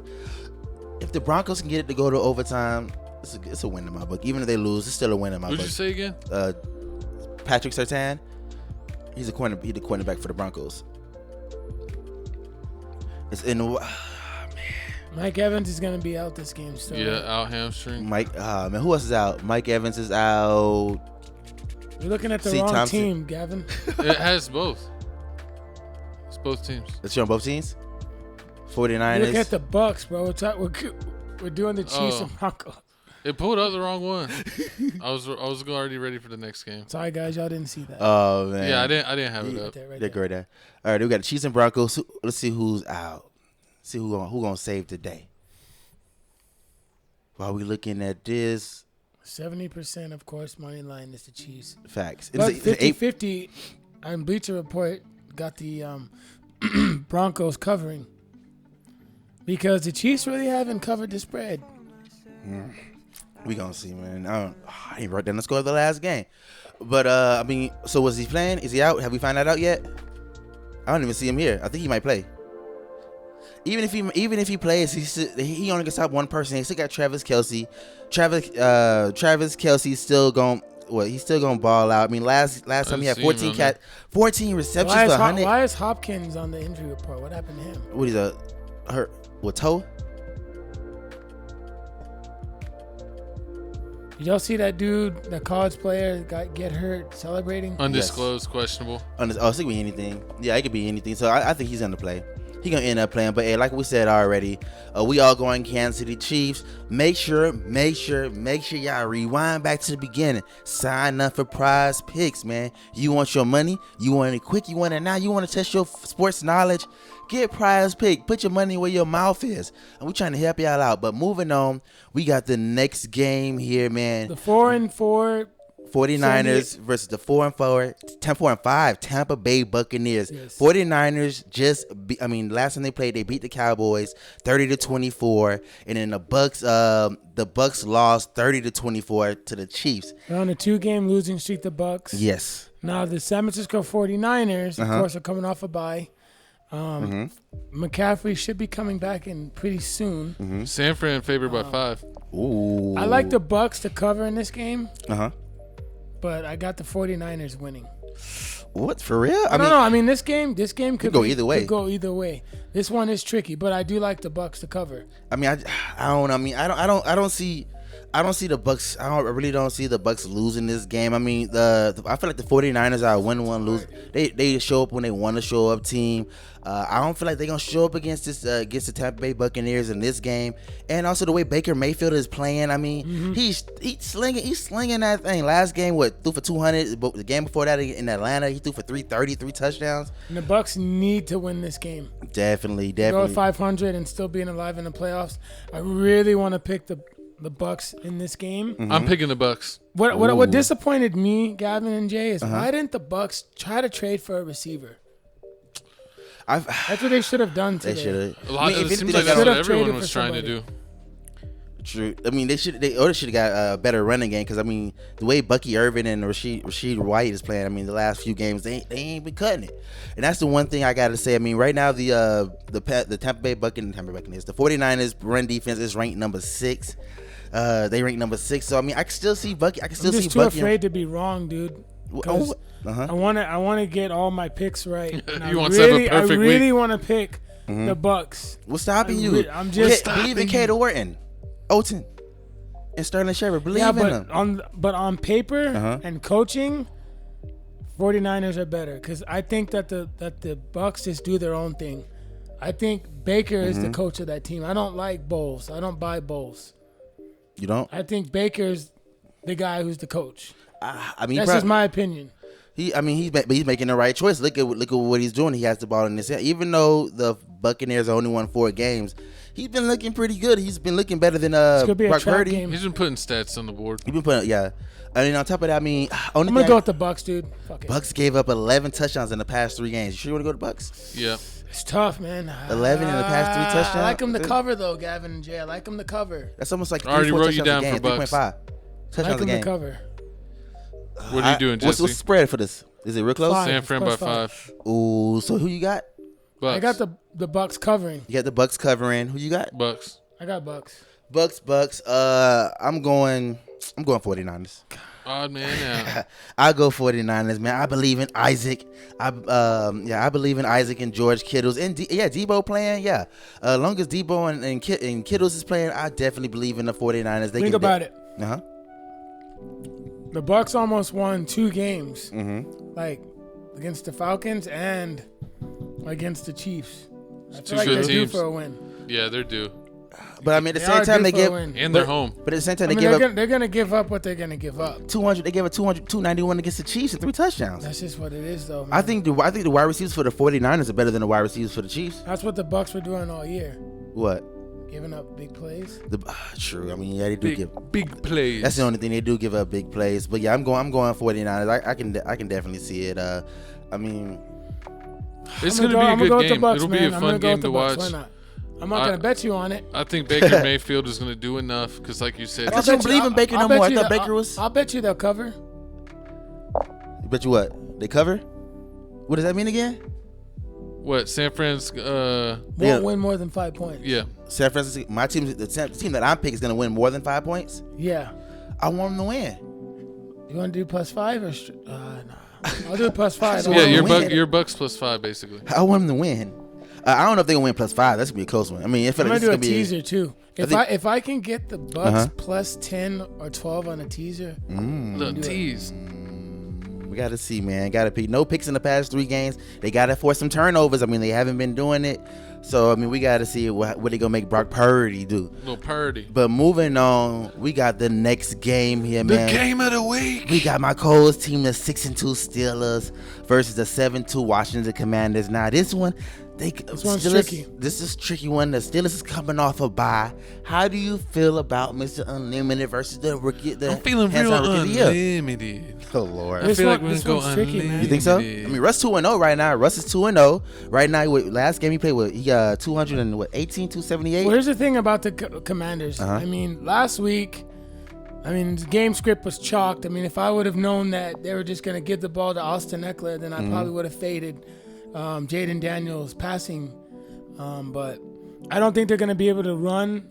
if the Broncos can get it to go to overtime, it's a win in my book. Even if they lose, it's still a win in my book. What'd you say again? Patrick Surtain, he's the cornerback for the Broncos. It's in. Mike Evans is gonna be out this game still. Yeah, out hamstring. Man, who else is out? Mike Evans is out. You're looking at the wrong team, Gavin. It has both. It's both teams. It's on both teams. 49ers. Look at the Bucks, bro. We're doing the Chiefs and Broncos. It pulled up the wrong one. I was already ready for the next game. Sorry guys, y'all didn't see that. Oh man. Yeah, I didn't have it up. They're great there. All right, we got the Chiefs and Broncos. Let's see who's out. See who gonna save today. While we looking at this, 70% of course money line is the Chiefs. Facts. But 50-50 on Bleacher Report got the Broncos covering because the Chiefs really haven't covered the spread. We gonna see, man. I ain't wrote down the score of the last game, but I mean, so was he playing? Is he out? Have we found that out yet? I don't even see him here. I think he might play. Even if he plays, he only can stop one person. He still got Travis Kelce. Travis Kelce's still going. Well, he's still gonna ball out. I mean, last time he had 14 receptions for 100. Why is Hopkins on the injury report? What happened to him? What is hurt? What, toe? Did y'all see that dude, the college player, get hurt celebrating? Undisclosed, questionable. It could be anything. Yeah, it could be anything. So I think he's gonna play. He's gonna end up playing. But hey, like we said already, we all going Kansas City Chiefs. Make sure y'all rewind back to the beginning. Sign up for Prize Picks, man. You want your money? You want it quick? You want it now? You want to test your sports knowledge? Get Prize Pick. Put your money where your mouth is. And we're trying to help y'all out. But moving on, we got the next game here, man. The 4-4 49ers versus the 4-5 Tampa Bay Buccaneers. Yes. 49ers last time they played, they beat the Cowboys 30-24, and then the Bucks lost 30-24 to the Chiefs. They're on a 2-game losing streak, the Bucks. Yes. Now the San Francisco 49ers, of course, are coming off a bye. McCaffrey should be coming back in pretty soon. San Fran favored by 5. Ooh. I like the Bucks to cover in this game. But I got the 49ers winning. What, for real? I mean, this game could go either way. Could go either way. This one is tricky, but I do like the Bucks to cover. I don't see the Bucks. I really don't see the Bucks losing this game. I mean, I feel like the 49ers are a win, lose. They show up when they want to show up team. I don't feel like they're gonna show up against the Tampa Bay Buccaneers in this game. And also the way Baker Mayfield is playing. I mean, he's slinging that thing. Last game, threw for 200. But the game before that in Atlanta, he threw for 330, 3 touchdowns. And the Bucks need to win this game. Definitely. Go 500 and still being alive in the playoffs. I really want to pick the Bucks in this game. I'm picking the Bucks. What disappointed me, Gavin and Jay, is why didn't the Bucks try to trade for a receiver? That's what they should have done today. They should have. It seems like that's what everyone was trying to do. True. I mean, they should have got a better running game because the way Bucky Irvin and Rashid White is playing. I mean, the last few games they ain't been cutting it, and that's the one thing I got to say. I mean, right now the Tampa Bay Buccaneers, the 49ers run defense is ranked number 6. They rank number 6. So I mean, I can still see Bucky. I'm just too afraid to be wrong, dude. I want to get all my picks right. You want to have a perfect week. I really want to pick the Bucks. What's stopping you? I'm just believe in Cade Orton, Olton, and Sterling Shepard. Believe in them. But on paper and coaching, 49ers are better because I think that the Bucks just do their own thing. I think Baker is the coach of that team. I don't like Bowles. I don't buy Bowles. You don't? I think Baker's the guy who's the coach. That's just my opinion. He's making the right choice. Look at what he's doing. He has the ball in his hand. Even though the Buccaneers only won 4 games, he's been looking pretty good. He's been looking better than Brock Purdy. Game. He's been putting stats on the board. He's been putting I mean, on top of that, I'm gonna go with the Bucks, dude. Fuck it. Bucks gave up 11 touchdowns in the past 3 games. You sure you want to go to Bucks? Yeah. It's tough, man. 11 in the past 3 touchdowns. I like them to cover though, Gavin and Jay. I like them to cover. That's almost like 3-4 I already wrote you touchdowns down a game. for Bucks. 3.5 touchdowns I like them a game. to cover. What are you doing, Jesse? What's the spread for this? Is it real close? 5. San Fran by 5. 5. Ooh, so who you got? Bucks. I got the Bucks covering. You got the Bucks covering. Who you got? Bucks. I got Bucks. Bucks. I'm going 49ers. Odd man out. I go 49ers, man. I believe in Isaac. I believe in Isaac and George Kittles and Debo playing. Yeah, as long as Debo and Kittles is playing, I definitely believe in the 49ers. Think about it. The Bucks almost won 2 games, like against the Falcons and against the Chiefs. I feel like they're due for a win. Yeah, they're due. But I mean, at the same time, they're home. But at the same time, they're gonna give up what they're gonna give up. 200. They gave up 291 against the Chiefs and 3 touchdowns. That's just what it is, though. Man. I think the wide receivers for the 49ers are better than the wide receivers for the Chiefs. That's what the Bucks were doing all year. What? Giving up big plays. True. I mean, yeah, they do give big plays. That's the only thing, they do give up big plays. But yeah, I'm going 49ers. I can definitely see it. I mean, it's gonna be a good game. It'll be a fun game to watch. Why not? I'm not gonna bet you on it. I think Baker Mayfield is gonna do enough because, like you said, I don't believe in Baker no more. I thought Baker was. I'll bet you they'll cover. You bet you what? They cover? What does that mean again? What, San Fran's won't win more than 5 points. Yeah. San Francisco, my team, the team that I'm picking is going to win more than 5 points. Yeah. I want them to win. You want to do +5 or nah. I'll do +5. Yeah, your Bucks +5 basically. I want them to win. I don't know if they're going to win +5. That's going to be a close one. I mean, I'm going to do a teaser too. If I can get the Bucks +10 or 12 on a teaser. The tease. We got to see, man. Got to pick. No picks in the past 3 games. They got to force some turnovers. I mean, they haven't been doing it. So, I mean, we got to see what they going to make Brock Purdy do. Little Purdy. But moving on, we got the next game here, man. The game of the week. We got my Coles team, the 6-2 Steelers versus the 7-2 Washington Commanders. Now, this one, this one's tricky. This is a tricky one. The Steelers is coming off a bye. How do you feel about Mr. Unlimited versus the rookie? I'm feeling real unlimited. Oh, Lord. I feel like we're going to go unlimited. You think so? I mean, Russ 2-0 right now. Russ is 2-0 right now. Last game he played with, he got 278. Well, here's the thing about the Commanders. I mean, last week, the game script was chalked. I mean, if I would have known that they were just going to give the ball to Austin Eckler, then I probably would have faded Jaden Daniels passing. But I don't think they're going to be able to run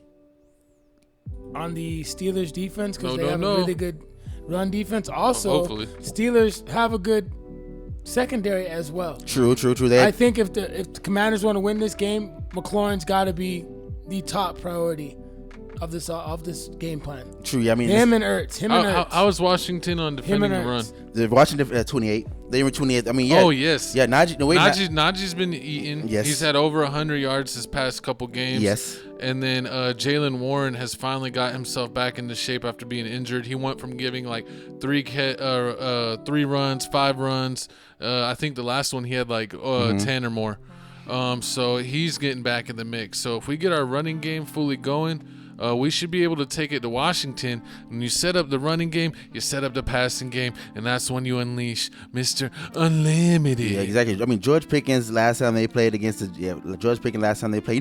on the Steelers defense because they have a really good run defense. Also, Steelers have a good secondary as well. True. I think if the Commanders want to win this game, McLaurin's got to be the top priority of this game plan. True. I mean, him and Ertz. How was Washington on defending the run? They're Washington at 28. They were 28. I mean, yeah. Oh yes. Yeah, Najee's been eating. Yes. He's had over 100 yards this past couple games. Yes. And then Jaylen Warren has finally got himself back into shape after being injured. He went from giving like 3 runs, 5 runs. I think the last one he had like 10 or more. So he's getting back in the mix. So if we get our running game fully going, we should be able to take it to Washington. When you set up the running game, you set up the passing game, and that's when you unleash Mr. Unlimited. Yeah, exactly. I mean, George Pickens last time they played. You know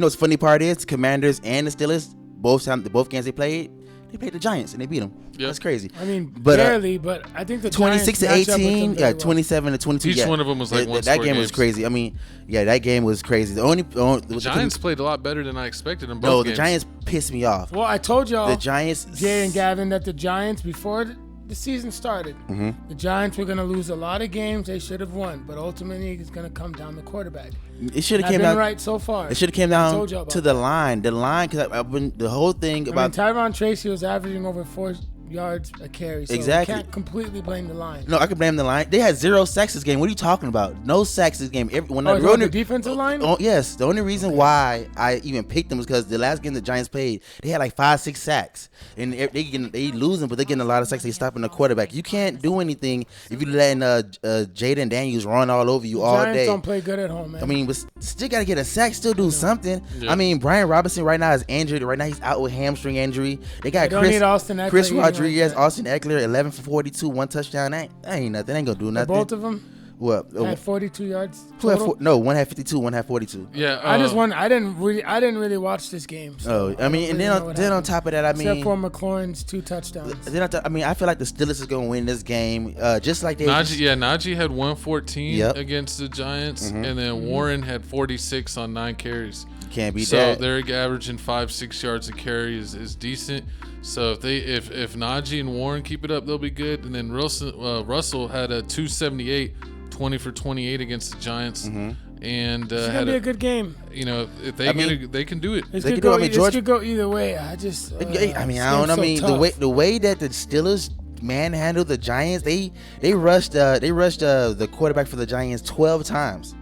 what's the funny part is? Commanders and the Steelers, both games they played the Giants and they beat them. Yep. That's crazy. I mean, barely, but I think the 26-18, 27-22. Each one of them was like one score. That game was crazy. I mean, that game was crazy. The Giants played a lot better than I expected in both games. The Giants pissed me off. Well, I told y'all, the Giants, Jay and Gavin, that the Giants before the season started, the Giants were going to lose a lot of games they should have won, but ultimately it's going to come down to quarterback. It should have came down right so far. It should have came down to the line. The line, because the whole thing about Tyron Tracy was averaging over 4 yards a carry. So exactly. You can't completely blame the line. No, I can blame the line. They had 0 sacks this game. What are you talking about? No sacks this game. The defensive line? Oh, yes. The only reason why I even picked them was because the last game the Giants played, they had like 5-6 sacks. And they losing, but they're getting a lot of sacks. They stopping the quarterback. You can't do anything if you're letting Jaden Daniels run all over you all day. Giants don't play good at home, man. I mean, but still got to get a sack, still do something. Yeah. I mean, Brian Robinson right now is injured. Right now he's out with hamstring injury. They got Chris Rodriguez, Austin Eckler, 11 for 42, 1 touchdown. That ain't nothing. They ain't going to do nothing. Both of them? What? Had 42 yards. One had 52, one had 42. Yeah. I didn't really watch this game. So I mean, and then on top of that, I mean, except for McLaurin's 2 touchdowns. I feel like the Steelers is going to win this game, just like they. Najee had 114 against the Giants, and then Warren had 46 on 9 carries. Can't beat that. So they're averaging 5-6 yards a carry is decent. So if Najee and Warren keep it up, they'll be good. And then Russell had a 278. 20 for 28 against the Giants, and it's gonna be a good game. You know, if they can do it. This could go either way. I don't know. I mean, the way that the Steelers manhandled the Giants, they rushed the quarterback for the Giants 12 times.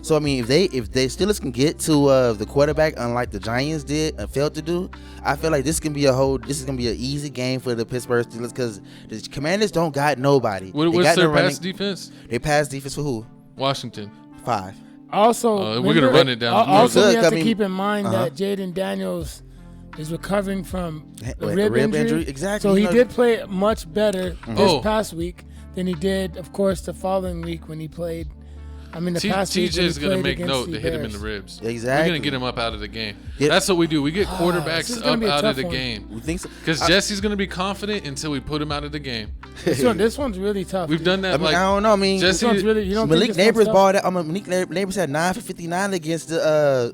So I mean, if the Steelers can get to the quarterback, unlike the Giants did and failed to do, I feel like this is gonna be an easy game for the Pittsburgh Steelers because the Commanders don't got nobody. What's their pass defense? They pass defense for who? Washington. 5. Also, we're gonna run it down. Also, we have to keep in mind that Jaden Daniels is recovering from a rib injury. Exactly. So he did play much better this past week than he did, of course, the following week when he played I mean, the past week TJ's when going he to make played note against to the hit him in Bears. the ribs. Exactly. We're going to get him up out of the game. Yep. That's what we do. We get this quarterbacks is gonna up be a out of tough the one. game. We think so. Because Jesse's going to be confident until we put him out of the game. This one's really tough. We've dude. done that. I mean, I don't know. I mean, Jesse, This one's really. You don't Malik think this Neighbors one's balled out. Malik Neighbors had 9 for 59 against the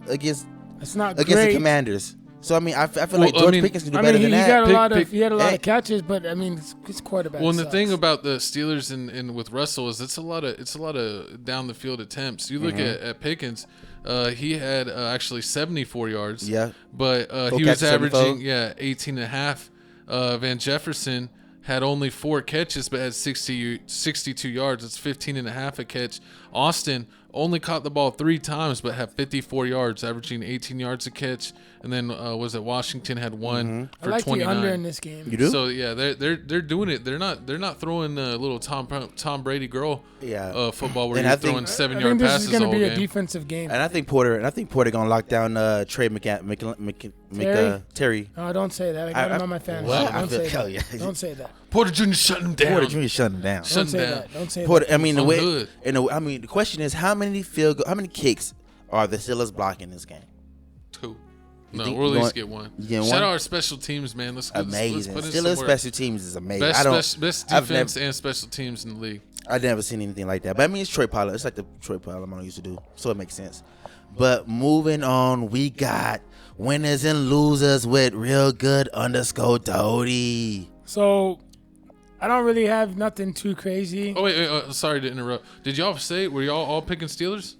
It's not against great. the Commanders. So I mean, I feel Well, like I George mean- Pickens can do I better mean, he than got that. a lot Pick- of he had a lot hey. of catches, but I mean, his quarterback. Well, and the sucks. thing about the Steelers and with Russell is it's a lot of down the field attempts. You look at Pickens, he had actually 74 yards. Yeah. But Four he was catches, 74. averaging 18 and a half. Van Jefferson had only 4 catches but had 62 yards. It's 15 and a half a catch. Austin only caught the ball 3 times but had 54 yards, averaging 18 yards a catch. And then was it Washington had 1 I for like 29. the under in this game. You do? So yeah, they're doing it. They're not throwing a little Tom Brady girl football where And you're I think- throwing I 7-yard think this passes is going all to be a game. defensive game. And I think Porter gonna lock down Trey Terry. Oh, don't say that. I got him on my fantasy. What? I Don't feel- say hell that. yeah. Don't say that. Porter Jr. shutting him down. Porter Jr. shutting him down. Shut Don't him say down. that. Don't say Porter, that. I mean the I'm way, good. I mean the question is how many kicks are the Steelers blocking this game? 2. You No, think we'll at you least going- get 1. you getting Shout one? out our special teams, man. Let's Amazing. put in Steelers some work. special teams is amazing. Best I've defense and special teams in the league. I've never seen anything like that. But I mean, it's Troy Pollard. It's like the Troy Pollard used to do. So it makes sense. But moving on, we got winners and losers with real good _ Doty. So, I don't really have nothing too crazy. Oh wait, sorry to interrupt. Did y'all say were y'all all picking Steelers?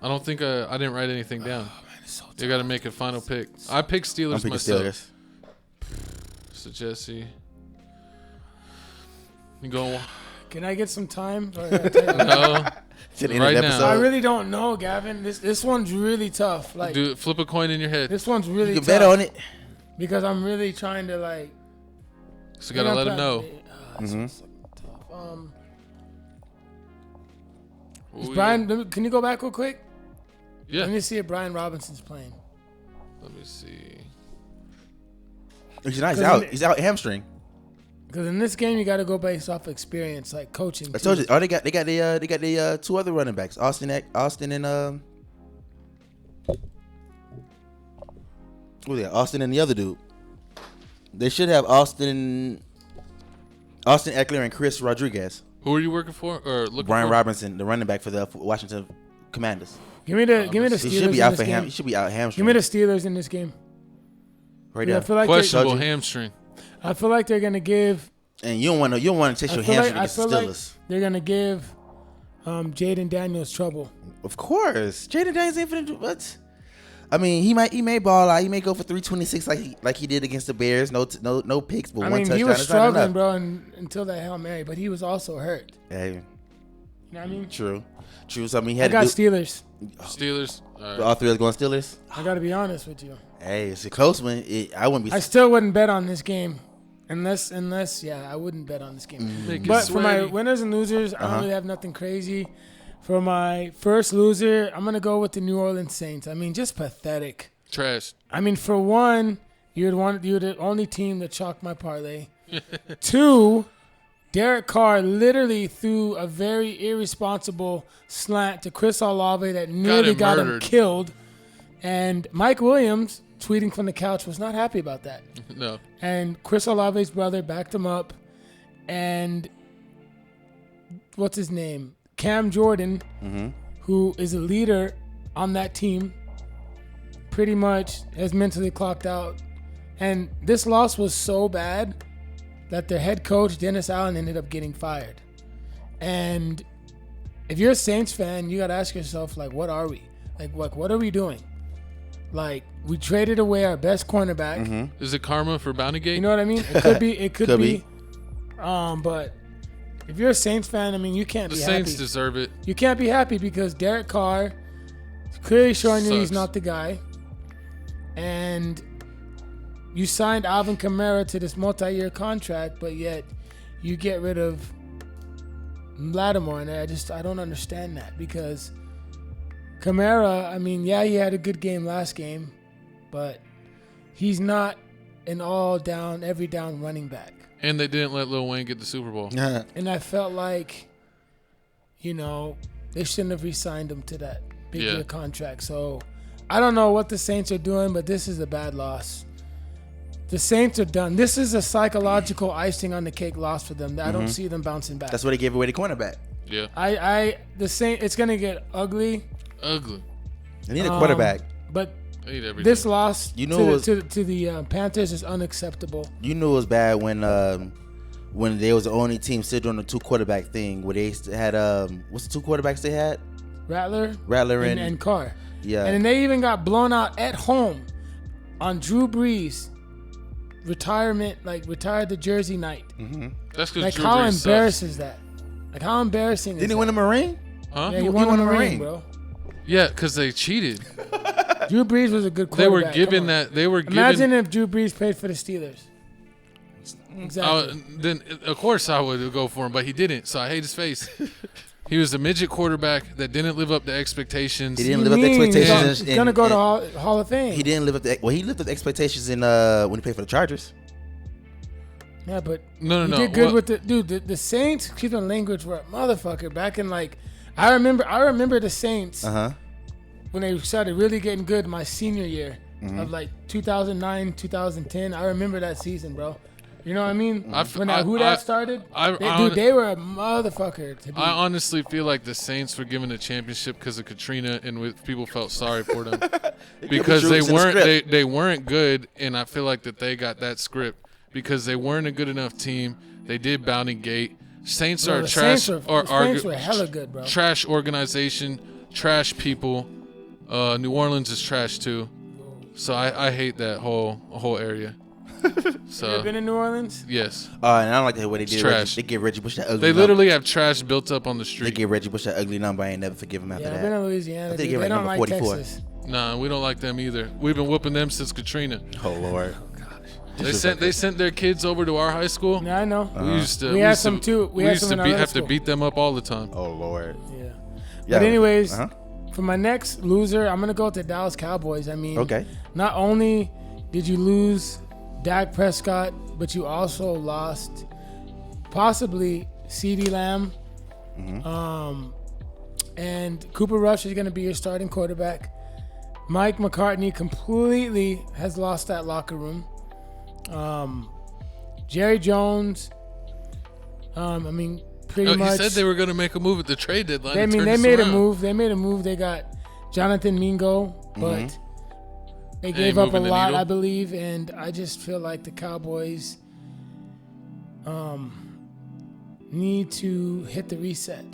I don't think I didn't write anything down. Man, it's so You got to make a final pick. I picked Steelers I'm picking myself. Steelers. So Jesse, you go. Can I get some time? Or I gotta tell you- No, To the end Right of the now. episode. I really don't know, Gavin. This one's really tough. Like do flip a coin in your head. this one's really You can tough bet on it. because I'm really trying to like. So you gotta let him know. This Mhm. one's tough. Is Ooh, Brian, can you go back real quick? Yeah. Let me see if Brian Robinson's playing. Let me see. He's not. He's 'Cause out. in- He's out hamstring. Because in this game, you got to go based off experience, like coaching. I too. told you. Oh, they got the 2 other running backs, Austin and who they got? Austin and the other dude. They should have Austin Eckler and Chris Rodriguez. Who are you working for or looking Brian for? Robinson, the running back for the Washington Commanders. Give me the Steelers. He should be out in for this ham. game. He should be out hamstring. Give me the Steelers in this game. right Yeah, there. I feel like Questionable Told you. hamstring. I feel like they're gonna give. And you don't want to test I your feel hamstring like- I against the feel like- Steelers. They're gonna give Jaden Daniels trouble. Of course, Jaden Daniels ain't finna do what? I mean, he may ball out. He may go for 326 like he did against the Bears. No picks, but I one mean, touchdown. he was It's not enough. struggling, bro, until that Hail Mary, but he was also hurt. Hey, You know what I mean? true. So I mean, he I had got to do. Steelers. Steelers. All right. All 3 of us going Steelers. I got to be honest with you. Hey, it's a close one. I wouldn't be. I still wouldn't bet on this game. Unless, I wouldn't bet on this game. Make it But for my sweaty. winners and losers, I don't really have nothing crazy. For my first loser, I'm going to go with the New Orleans Saints. I mean, just pathetic. Trash. I mean, for one, you're the only team that chalked my parlay. 2, Derek Carr literally threw a very irresponsible slant to Chris Olave that nearly got him murdered. killed. And Mike Williams, tweeting from the couch, was not happy about that. No. And Chris Olave's brother backed him up. And what's his name? Cam Jordan, who is a leader on that team, pretty much has mentally clocked out. And this loss was so bad that their head coach, Dennis Allen, ended up getting fired. And if you're a Saints fan, you got to ask yourself, like, what are we? Like, what are we doing? Like, we traded away our best cornerback. Is it karma for Bounty Gate? You know what I mean? It could be. It could, Could be. be. But if you're a Saints fan, I mean, you can't the be Saints happy. deserve it. You can't be happy because Derek Carr is clearly showing you he's Sucks. not the guy. And you signed Alvin Kamara to this multi-year contract, but yet you get rid of Lattimore. And I don't understand that because Kamara, I mean, yeah, he had a good game last game, but he's not an all-down, every-down running back. And they didn't let Lil Wayne get the Super Bowl. And I felt like, you know, They shouldn't have re-signed him to that big year contract. So I don't know what the Saints are doing, but this is a bad loss. The Saints are done. This is a psychological icing on the cake loss for them. I don't see them bouncing back. That's why they gave away the cornerback. Yeah. The Saints. It's gonna get ugly. Ugly. They need a quarterback. But They need everything. this loss You know to the Panthers is unacceptable. You knew it was bad when they was the only team still doing the 2 quarterback thing, where they had what's the 2 quarterbacks they had? Rattler and Carr. Yeah. And then they even got blown out at home on Drew Brees retired the jersey night. That's because Like Drew how Brees embarrassing is that? Like how embarrassing is Didn't he that? win him a ring? Huh? Yeah, he won him a ring, bro. Yeah, because they cheated. Drew Brees was a good They quarterback. were given Come on. that. They were Imagine given. if Drew Brees played for the Steelers. Exactly. Then of course I would go for him, but he didn't. So I hate his face. He was a midget quarterback that didn't live up to expectations. He didn't live up to expectations. He's gonna go to Hall of Fame. He didn't live up to. Well, he lived up to expectations when he played for the Chargers. Yeah, but No. he did good with the Saints. Keep on language were a motherfucker back in I remember the Saints when they started really getting good my senior year of 2009 2010. I remember that season, bro. You know what I mean? When that started, they were a motherfucker. I honestly feel like the Saints were given a championship because of Katrina, and people felt sorry for them because they weren't good, and I feel like that they got that script because they weren't a good enough team. They did Bounty Gate. Saints are trash. The Saints were hella good, bro. Trash organization, trash people. New Orleans is trash too, so I hate that whole area. So You ever been in New Orleans? yes, And I don't like the way they did. Trash. They give Reggie Bush that ugly. they number. literally have trash built up on the They street. give Reggie Bush that ugly number. I ain't never forgive him after Yeah, I've that. been in Louisiana. I think Dude. they They don't number like 44. Texas. Nah, we don't like them either. We've been whooping them since Katrina. Oh Lord. They sent their kids over to our high school. Yeah, I know. We used to. We had some too. We had used some to in our have to school. beat them up all the time. Oh Lord. Yeah. Yeah. But anyways, Uh-huh. for my next loser, I'm gonna go with the Dallas Cowboys. I mean, Okay. not only did you lose Dak Prescott, but you also lost possibly CeeDee Lamb. And Cooper Rush is gonna be your starting quarterback. Mike McCartney completely has lost that locker room. Jerry Jones. Pretty He much. said they were going to make a move at the trade deadline. They made a move. They made a move. They got Jonathan Mingo, but they gave up a moving the lot, needle. I believe, and I just feel like the Cowboys need to hit the reset.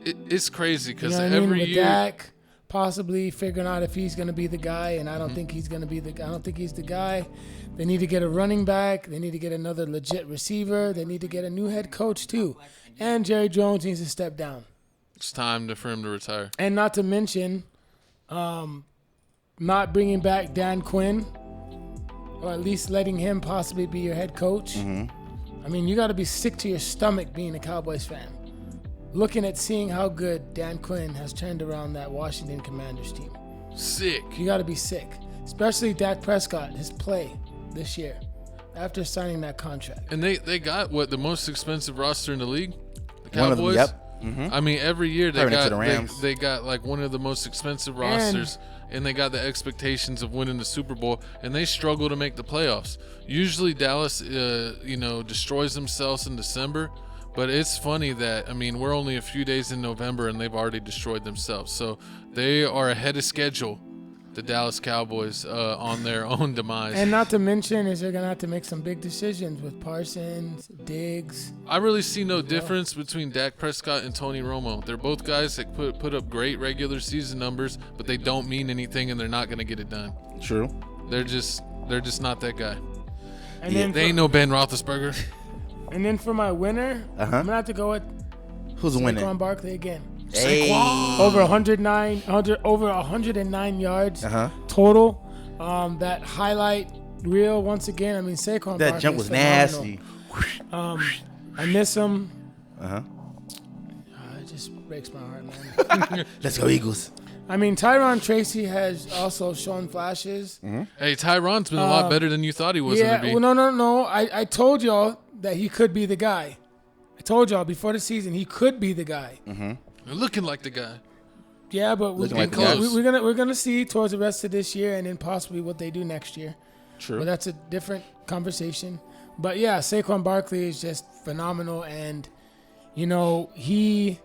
It's crazy You because know what I mean? every With year. Dak possibly figuring out if he's going to be the guy, and I don't think he's going to be I don't think he's the guy. They need to get a running back. They need to get another legit receiver. They need to get a new head coach too, and Jerry Jones needs to step down. It's time for him to retire. And not to mention, not bringing back Dan Quinn, or at least letting him possibly be your head coach. I mean, you got to be sick to your stomach being a Cowboys fan. Looking at seeing how good Dan Quinn has turned around that Washington Commanders team. Sick. You got to be sick. Especially Dak Prescott, his play this year after signing that contract. And they got the most expensive roster in the league? The One of them, Cowboys? yep. Mm-hmm. I mean, every year Right next to the Rams. they got like one of the most expensive rosters, and they got the expectations of winning the Super Bowl, and they struggle to make the playoffs. Usually Dallas, destroys themselves in December, but it's funny that, I mean, we're only a few days in November, and they've already destroyed themselves. So they are ahead of schedule, the Dallas Cowboys, on their own demise. And not to mention is they're going to have to make some big decisions with Parsons, Diggs. I really see no difference between Dak Prescott and Tony Romo. They're both guys that put up great regular season numbers, but they don't mean anything, and they're not going to get it done. True. They're just not that guy. And then They ain't no Ben Roethlisberger. And then for my winner, I'm going to have to go with Who's winning? Saquon Barkley again. Hey. Over 109 yards total. That highlight reel once again. I mean, Saquon That Barkley jump is was phenomenal. nasty. I miss him. It just breaks my heart, man. Let's go Eagles. I mean, Tyron Tracy has also shown flashes. Hey, Tyron's been a lot better than you thought he was going to be. Well, no. I told y'all that he could be the guy. I told y'all before the season he could be the guy. looking like the guy. Yeah, but Looking like the guy. we're gonna see towards the rest of this year and then possibly what they do next year. True. But that's a different conversation. But yeah, Saquon Barkley is just phenomenal, and he,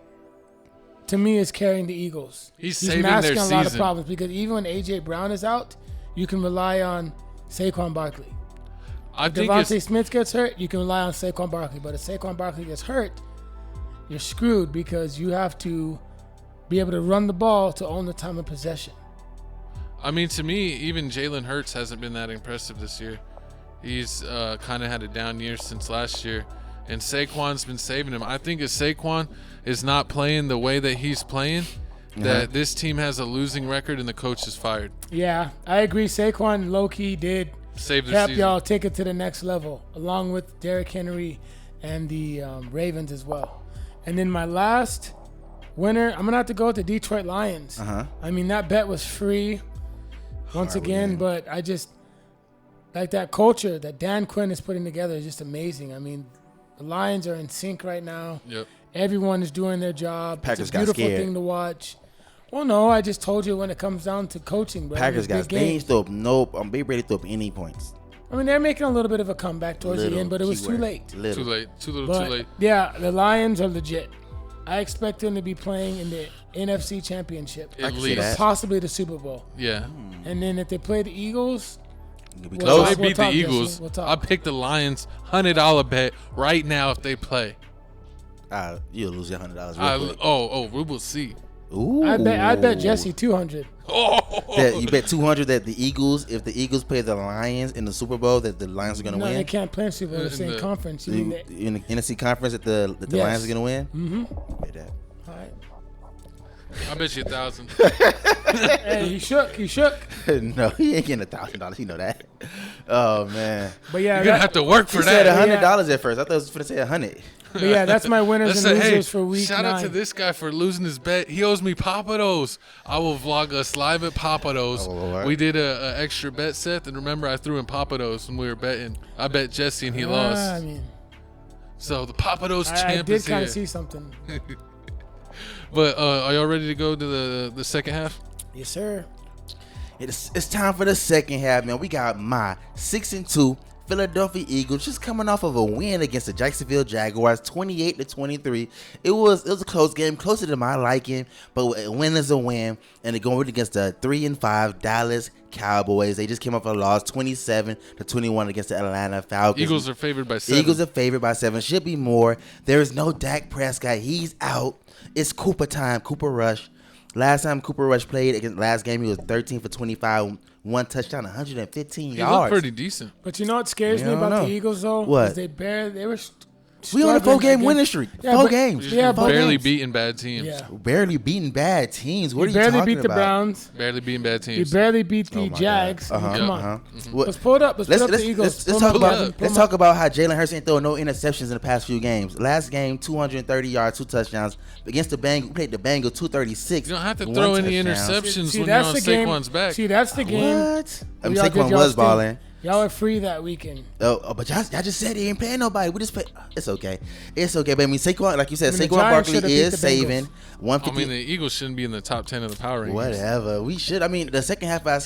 to me, is carrying the Eagles. He's saving their masking a lot of season. problems because even when AJ Brown is out, you can rely on Saquon Barkley. I If think Devontae Smith gets hurt, you can rely on Saquon Barkley. But if Saquon Barkley gets hurt, you're screwed because you have to be able to run the ball to own the time of possession. I mean, to me, even Jalen Hurts hasn't been that impressive this year. He's kind of had a down year since last year, and Saquon's been saving him. I think if Saquon is not playing the way that he's playing, that this team has a losing record and the coach is fired. Yeah, I agree. Saquon low-key did Save their help season. y'all take it to the next level, along with Derrick Henry and the Ravens as well. And then my last winner, I'm going to have to go with the Detroit Lions. I mean, that bet was free once again, but I just like that culture that Dan Quinn is putting together is just amazing. I mean, the Lions are in sync right now. Yep. Everyone is doing their job. Packers it's a got beautiful scared. thing to watch. Well, no, I just told you when it comes down to coaching. Bro, Packers it's a got big they game. ain't throw up nope. They ready to throw up any points. I mean, they're making a little bit of a comeback towards the end, but it was too late. Too late. Too little. But too late. yeah, the Lions are legit. I expect them to be playing in the NFC Championship, At can see least. that. possibly the Super Bowl. Yeah. And then if they play the Eagles, It'll be Well, close. They beat the talk, Jesse. Eagles. We'll talk. I picked the Lions $100 bet right now if they play. You'll lose your $100 real quick. We will see. Ooh. I bet Jesse 200. That you bet 200 that the Eagles, if the Eagles play the Lions in the Super Bowl, that the Lions are gonna No, win. they can't play in Super Bowl in the In same the- conference. You mean they, In the NFC conference, that the Yes. Lions are gonna win. Bet that. all right. I bet you 1,000. Hey, he shook. No, he ain't getting $1,000. You know that. Oh man. But yeah, You're gonna have to work for He said that. $100 at first. I thought it was gonna say 100. but yeah, that's my winners Let's and say, hey, losers for week shout 9. out to this guy for losing his bet. He owes me Papados. I will vlog us live at Papados. Oh, Lord. We did a extra bet, Seth, and remember I threw in Papados when we were betting. I bet Jesse and he lost. I mean, So the Papados I champ did is kind here. of see something. But are y'all ready to go to the second half? Yes, sir. It's time for the second half, man. We got my 6-2 Philadelphia Eagles just coming off of a win against the Jacksonville Jaguars, 28-23. It was a close game, closer to my liking, but a win is a win. And they're going against the 3-5 Dallas Cowboys. They just came off a loss, 27-21 against the Atlanta Falcons. Eagles are favored by 7. Eagles are favored by 7. Should be more. There is no Dak Prescott. He's out. It's Cooper time. Cooper Rush. Last time Cooper Rush played against last game, he was 13 for 25, 1 touchdown, 115 He yards. looked pretty decent. But you know what scares Yeah, me I don't about know. the Eagles though? What? Is they were We on a 4-game winning streak. Yeah, 4 but- games. Yeah, but barely games. beating bad teams. Yeah. Barely beating bad teams. What You are you barely talking beat the about? Browns. Barely beating bad You teams. barely beat the Oh my Jags. God. Come on. What- Let's pull it up. Let's put up the Eagles. Let's Pull talk them up. about Pull let's them talk up. about how Jalen Hurts ain't throwing no interceptions in the past few games. Last game, 230 yards, 2 touchdowns against the Bengals. We played the Bengals, 236. You don't have to 1 throw any touchdown. interceptions See, when you're that's on the game. Saquon's back. See, that's the game. What? Y'all did Saquon y'all was thing. balling. Y'all are free that weekend. Oh, but y'all just said he ain't playing nobody. We just play. It's okay. It's okay. But I mean, Saquon, like you said, I mean, the Saquon Giants should Barkley have beat is the Bengals. saving I 150. mean, the Eagles shouldn't be in the top 10 of the power rankings. Whatever. We should. I mean, the second half of our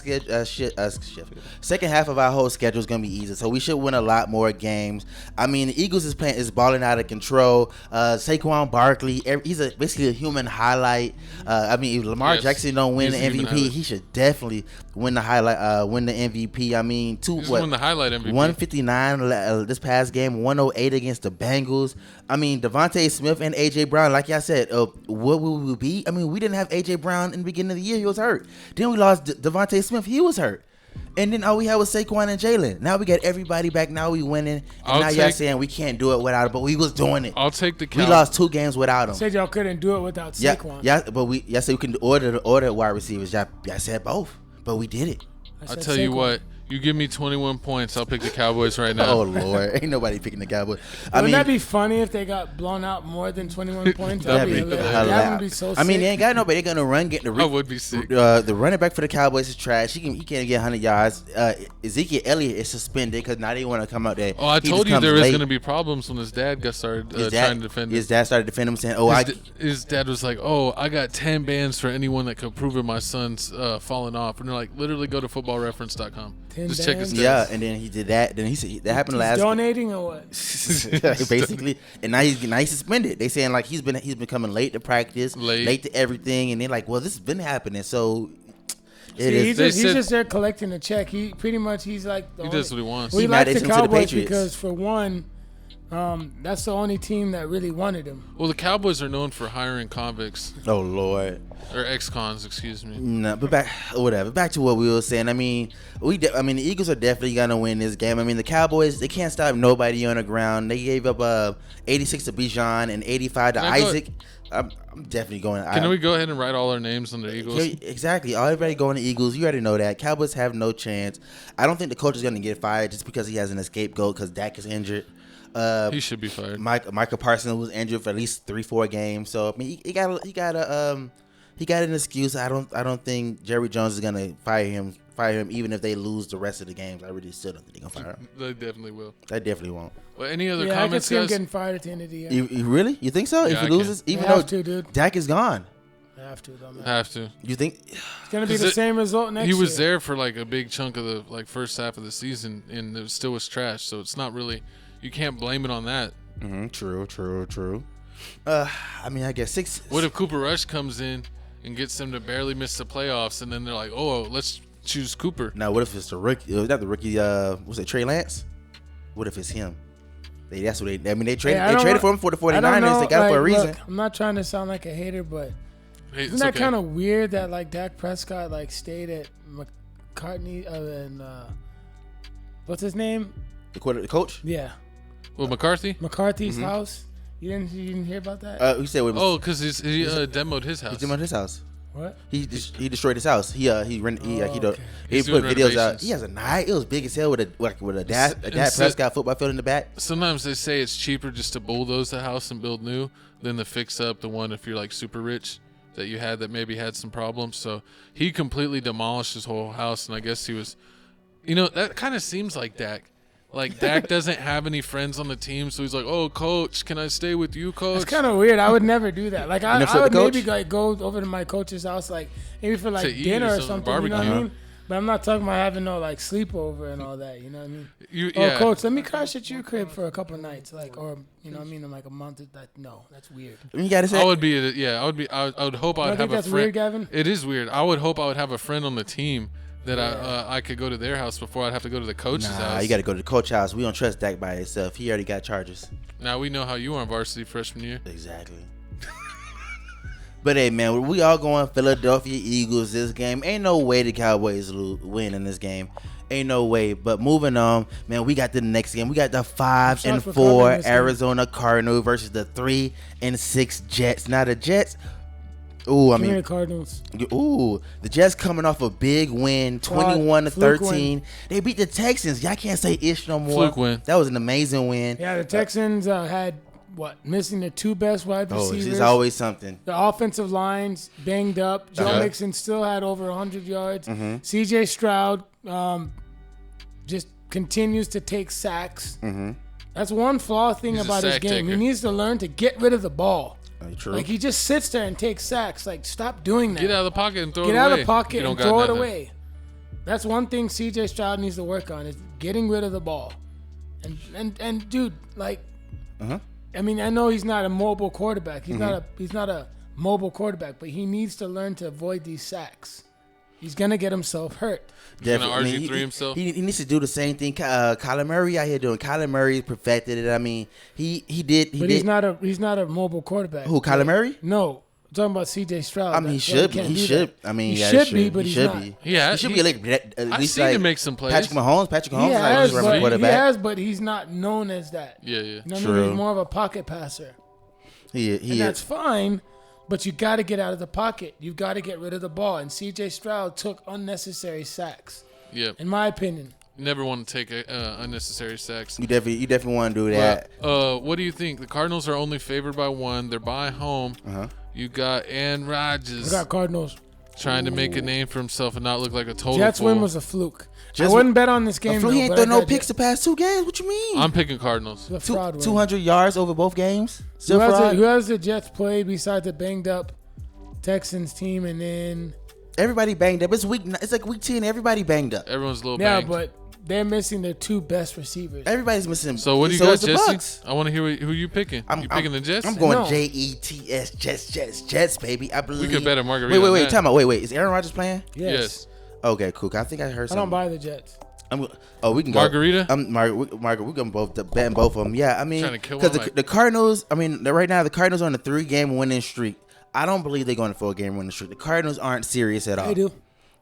second half of our whole schedule is gonna be easy, so we should win a lot more games. I mean, the Eagles is balling out of control. Saquon Barkley, he's basically a human highlight. I mean, if Lamar Yes, Jackson don't win the he's a human MVP, highlight. he should definitely win the highlight. Win the MVP. I mean, He's won the highlight MVP. 159 this past game, 108 against the Bengals. I mean, Devontae Smith and AJ Brown, like y'all said, what will we be? I mean, we didn't have AJ Brown in the beginning of the year. He was hurt. Then we lost Devontae Smith. He was hurt. And then all we had was Saquon and Jalen. Now we got everybody back. Now we winning. And now y'all saying we can't do it without it, but we was doing it. I'll take the We Cowboys. lost 2 games without him. Said y'all couldn't do it without Saquon. Yeah, but y'all said we can order wide receivers. Y'all said both, but we did it. I I'll said tell you Saquon. what, You give me 21 points, I'll pick the Cowboys right now. Oh Lord, ain't nobody picking the Cowboys. Wouldn't that be funny if they got blown out more than 21 points? That'd be hilarious. That would be so sick. I mean, they ain't got nobody. They're gonna run. I would be sick. The running back for the Cowboys is trash. He can't get 100 yards. Ezekiel Elliott is suspended because now they want to come out there. Oh, I told you there was gonna be problems when his dad got started trying to defend him. His dad started defending him, saying, his dad was like, "Oh, I got 10 bans for anyone that could prove that my son's falling off," and they're like, "Literally go to footballreference.com. Just check his stats." Yeah, and then he did that. Then he said that happened last. Donating or what? Basically, and now he's suspended. They saying like he's been coming late to practice, late to everything, and they're like, well, this has been happening. So he's just there collecting a check. He pretty much he's like he does what he wants. We like the Cowboys because for one, that's the only team that really wanted him. Well, the Cowboys are known for hiring convicts. Oh Lord. Or ex-cons, excuse me. No, but back to what we were saying. I mean, the Eagles are definitely gonna win this game. I mean, the Cowboys, they can't stop nobody on the ground. They gave up 86 to Bijan and 85 to Isaac. I'm definitely going. Can we go ahead and write all our names on the Eagles? Exactly. Everybody going to Eagles. You already know that. Cowboys have no chance. I don't think the coach is gonna get fired just because he has an scapegoat because Dak is injured. He should be fired. Micah Parsons was injured for at least 3-4 games. So I mean, he got an excuse. I don't think Jerry Jones is gonna fire him even if they lose the rest of the games. I really still don't think they're gonna fire him. They definitely will. They definitely won't. Well, any other comments? comments, I can see him guys? getting fired at the end of the year. You really? You think so? Yeah, if he loses, even though dude. Dak is gone. They have to, though, man. Have to. You think It's gonna be the same result next year? He was there for like a big chunk of the first half of the season, and it still was trash. So it's not really. You can't blame it on that. Mm-hmm. True. I mean, I guess 6. What if Cooper Rush comes in and gets them to barely miss the playoffs, and then they're like, "Oh, let's choose Cooper." Now, what if it's the rookie? Not the rookie. Was it Trey Lance? What if it's him? That's what they. I mean, they traded for him for the 49ers. They got it for a reason. Look, I'm not trying to sound like a hater, but Hey, isn't that kind of weird that like Dak Prescott like stayed at McCartney and what's his name? The coach? Yeah. Well, McCarthy's house. You didn't hear about that? He said. Because he demoed his house. He demoed his house. What? He destroyed his house. He put videos out. He has a night. It was big as hell with a Dak Prescott football field in the back. Sometimes they say it's cheaper just to bulldoze the house and build new than to fix up the one if you're like super rich that you had that maybe had some problems. So he completely demolished his whole house, and I guess he was, that kind of seems like Dak. Like, Dak doesn't have any friends on the team, so he's like, "Oh, coach, can I stay with you, coach?" It's kind of weird. I would never do that. Like, I would maybe like go over to my coach's house, like maybe for like dinner or something. Barbecue. You know what I mean? But I'm not talking about having no like sleepover and all that. You know what I mean? Coach, let me crash at your crib for a couple nights, like, or you know what I mean, in like a month. No, that's weird. You gotta say. I would hope I would have a friend. Weird, Gavin? It is weird. I would hope I would have a friend on the team that I could go to their house before I'd have to go to the coach's house. You got to go to the coach's house. We don't trust Dak by himself. He already got charges. Now we know how you were on varsity freshman year. Exactly. But hey, man, we all going Philadelphia Eagles this game. Ain't no way the Cowboys win in this game. Ain't no way. But moving on, man, we got the next game. We got the 5-4 Arizona Cardinals versus the 3-6 Jets. Now the Jets. The Cardinals. The Jets coming off a big win, 21-13. They beat the Texans. Y'all can't say ish no more. Fluke win. That was an amazing win. Yeah, the Texans had missing the two best wide receivers. It's always something. The offensive line's banged up. Joe Mixon still had over 100 yards. C.J. Stroud just continues to take sacks. That's one flaw thing about his game. He needs to learn to get rid of the ball. True. Like, he just sits there and takes sacks. Like, stop doing that. Get out of the pocket and throw it away. Get out of the pocket and throw it away. That's one thing C.J. Stroud needs to work on, is getting rid of the ball. And dude, like, I mean, I know he's not a mobile quarterback. He's not a mobile quarterback, but he needs to learn to avoid these sacks. He's gonna get himself hurt. He's gonna RG3 himself. He needs to do the same thing. Kyler Murray out here doing. Kyler Murray perfected it. I mean, he did. He's not a mobile quarterback. Who, Kyler Murray? No, I'm talking about C.J. Stroud. I mean, he should be. He should. I mean, he should be, but he's not. He should be like at I've least seen like him make some plays. Patrick Mahomes is like a quarterback. He has, but he's not known as that. Yeah. You know what I mean? He's more of a pocket passer. And that's fine. But you got to get out of the pocket. You've got to get rid of the ball. And C.J. Stroud took unnecessary sacks. Yep. In my opinion. Never want to take unnecessary sacks. You definitely want to do that. But, what do you think? The Cardinals are only favored by 1. They're by home. You got Aaron Rodgers. I got Cardinals. Trying to make a name for himself and not look like a total Jets fool. win was a fluke. I wouldn't bet on this game. He ain't throw no picks the past 2 games. What you mean? I'm picking Cardinals. 200 yards over both games. Who has the Jets played besides the banged up Texans team? And then everybody banged up. It's like week 10. Everybody banged up. Everyone's a little banged. Yeah, but they're missing their 2 best receivers. Everybody's missing. So what do you got, Jesse? I want to hear who you picking. You picking the Jets? I'm going Jets, baby. I believe. We could bet a margarita. Wait. Time out. Wait. Is Aaron Rodgers playing? Yes. Okay, cool. I think I heard something. I don't buy the Jets. We can go. Margarita? Margarita. We're going to bet both of them. Yeah, I mean, because the Cardinals, right now, the Cardinals are on a 3-game winning streak. I don't believe they're going to 4-game winning streak. The Cardinals aren't serious at all. They do.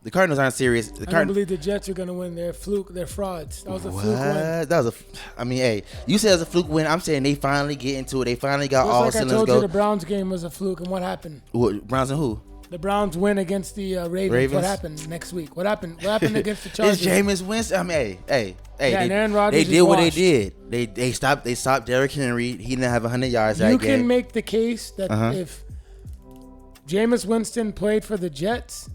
The Cardinals aren't serious. I don't believe the Jets are going to win. They're fluke. They're frauds. That was a fluke win. That was hey, you said it was a fluke win. I'm saying they finally get into it. They finally got all cylinders go. I told you the Browns game was a fluke, and what happened? What, Browns and who? The Browns win against the Ravens. What happened next week? What happened against the Chargers? It's Jameis Winston. hey. Aaron Rodgers they did what they did. They stopped Derrick Henry. He didn't have 100 yards that game. You can make the case that if Jameis Winston played for the Jets,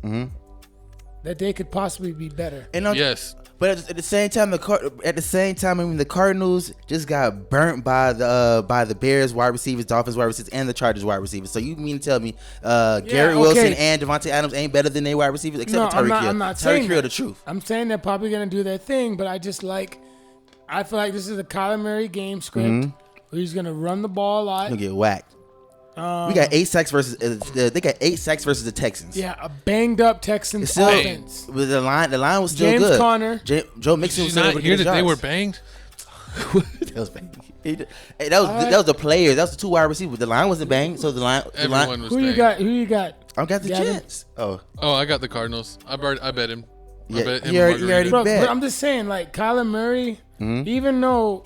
that they could possibly be better. Yes. But at the same time, the Cardinals just got burnt by the Bears wide receivers, Dolphins wide receivers, and the Chargers wide receivers. So you mean to tell me Garrett Wilson and Devontae Adams ain't better than their wide receivers except for Tyreek Hill? I'm not saying Tyreek Hill, the truth. I'm saying they're probably going to do their thing, but I feel like this is a Kyler Murray game script where he's going to run the ball a lot. He'll get whacked. We got 8 sacks versus they got 8 sacks versus the Texans. Yeah, a banged up Texans offense. The line was still James good. Conner, Joe Mixon was not here that they were banged. That was banged. That was the players. That was the 2 wide receivers. The line wasn't banged, so the line. Everyone was Who banged. you got? I got the Gavin? Jets. Oh, I got the Cardinals. I bet him. Yeah, I bet him you already Bro, bet. but I'm just saying, like Kyler Murray, even though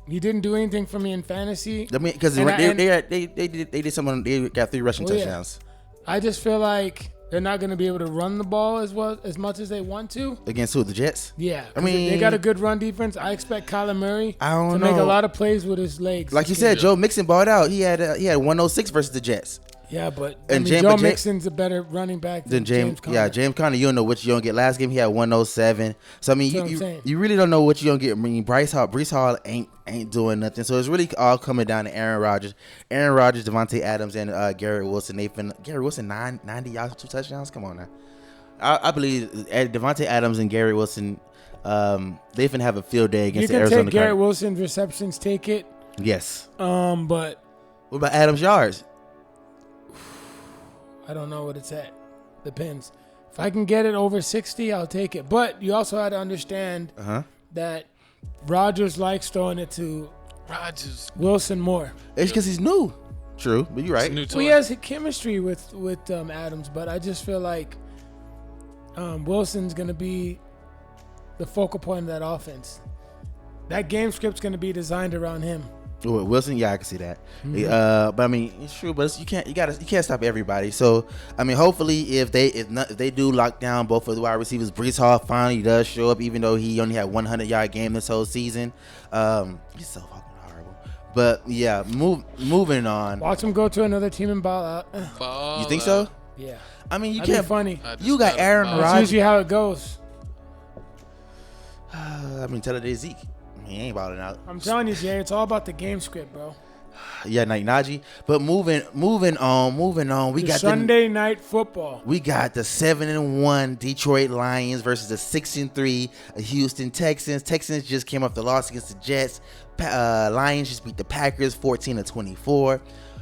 he didn't do anything for me in fantasy. I mean, because they did something. They got 3 rushing touchdowns. I just feel like they're not going to be able to run the ball as much as they want to. Against who? The Jets? Yeah. I mean, they got a good run defense. I expect Kyler Murray to make a lot of plays with his legs. Like you said, Joe Mixon balled out. He had 106 versus the Jets. Yeah, but Joe Mixon's a better running back than James Conner. Yeah, James Conner, you don't know what you're going to get. Last game, he had 107. So, I mean, you really don't know what you're going to get. I mean, Breece Hall ain't doing nothing. So, it's really all coming down to Aaron Rodgers. Aaron Rodgers, Devontae Adams, and Garrett Wilson. Garrett Wilson, 90 yards, 2 touchdowns? Come on now. I believe Devontae Adams and Garrett Wilson, they finna have a field day against the Arizona Cardinals. You can take Garrett Wilson's receptions, take it. Yes. But what about Adams' yards? I don't know what it's at. Depends. If I can get it over 60, I'll take it. But you also had to understand that Rodgers likes throwing it to Wilson more. It's because he's new. True, but you're right. He has chemistry with Adams, but I just feel like Wilson's going to be the focal point of that offense. That game script's going to be designed around him. Wilson, yeah, I can see that. But I mean, it's true. But you can't stop everybody. So I mean, hopefully, if they do lock down both of the wide receivers, Breece Hall finally does show up, even though he only had 100-yard game this whole season. He's so fucking horrible. But yeah, moving on. Watch him go to another team and ball out. You think so? Yeah. I mean, you That'd can't. be funny. You got Aaron Rodgers. That's usually how it goes. I mean, tell it to Zeke. He ain't balling out. I'm telling you, Jay, it's all about the game script, bro. Yeah, Najee. But moving on. We got Sunday night football. We got the 7-1 Detroit Lions versus the 6-3 Houston Texans. Texans just came off the loss against the Jets. Lions just beat the Packers 14-24.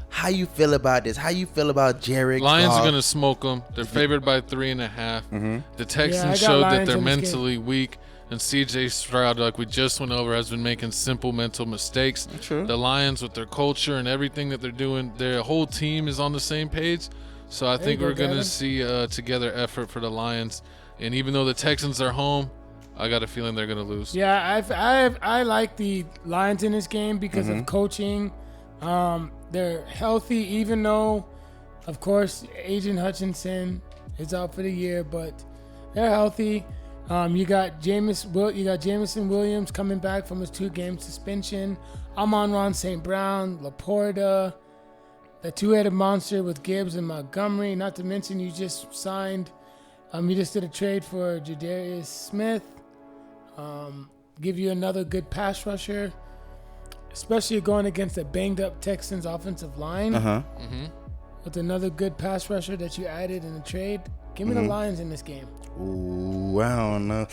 How you feel about this? How you feel about Jared Lions Goff? are going to smoke them. They're favored by 3.5. The Texans showed that they're mentally weak. And CJ Stroud, like we just went over, has been making simple mental mistakes. True. The Lions, with their culture and everything that they're doing, their whole team is on the same page. So I think we're going to see a together effort for the Lions. And even though the Texans are home, I got a feeling they're going to lose. Yeah, I like the Lions in this game because of coaching. They're healthy, even though, of course, Agent Hutchinson is out for the year, but they're healthy. You got Jameson Williams coming back from his 2-game suspension. Amon-Ra St. Brown, Laporta, the two-headed monster with Gibbs and Montgomery. Not to mention you just signed. You just did a trade for Jadarius Smith. Give you another good pass rusher, especially going against a banged-up Texans offensive line. With another good pass rusher that you added in the trade. Give me the Lions in this game. Ooh, I don't know.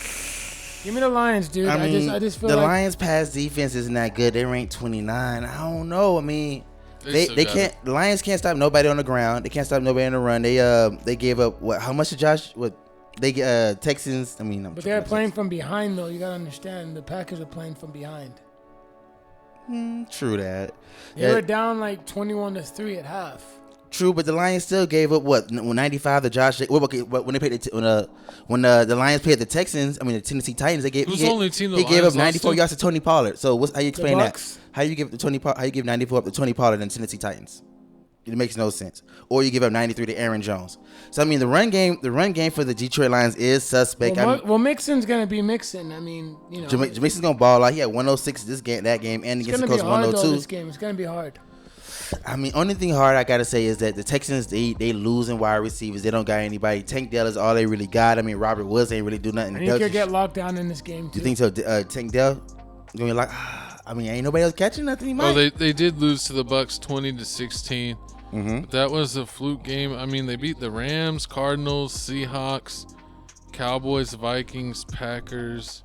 Give me the Lions, dude. I just feel the like Lions' pass defense isn't that good. They ranked 29. I don't know. I mean, they can't. The Lions can't stop nobody on the ground. They can't stop nobody on the run. They gave up what? How much to Josh? What? They Texans. I mean, but they're playing from behind though. You gotta understand. The Packers are playing from behind. True that. They were down like 21-3 at half. True, but the Lions still gave up what 95 to Josh. When they paid when the Lions paid the Texans, I mean the Tennessee Titans, they gave he gave up 94 yards to Tony Pollard. So how you explain that? How you give 94 up to Tony Pollard and Tennessee Titans? It makes no sense. Or you give up 93 to Aaron Jones. So I mean the run game for the Detroit Lions is suspect. Well, Mixon's gonna be Mixon. I mean, you know, Mixon's gonna ball out. He had 106 that game, and against the Colts 102. This game, it's gonna be hard. I mean, only thing hard I gotta say is that the Texans they losing wide receivers. They don't got anybody. Tank Dell is all they really got. I mean, Robert Woods ain't really do nothing. And he could get locked down in this game too. You think so? Tank Dell gonna be like, I mean, ain't nobody else catching nothing. He might. Oh, they did lose to the Bucks 20-16. But that was a fluke game. I mean, they beat the Rams, Cardinals, Seahawks, Cowboys, Vikings, Packers.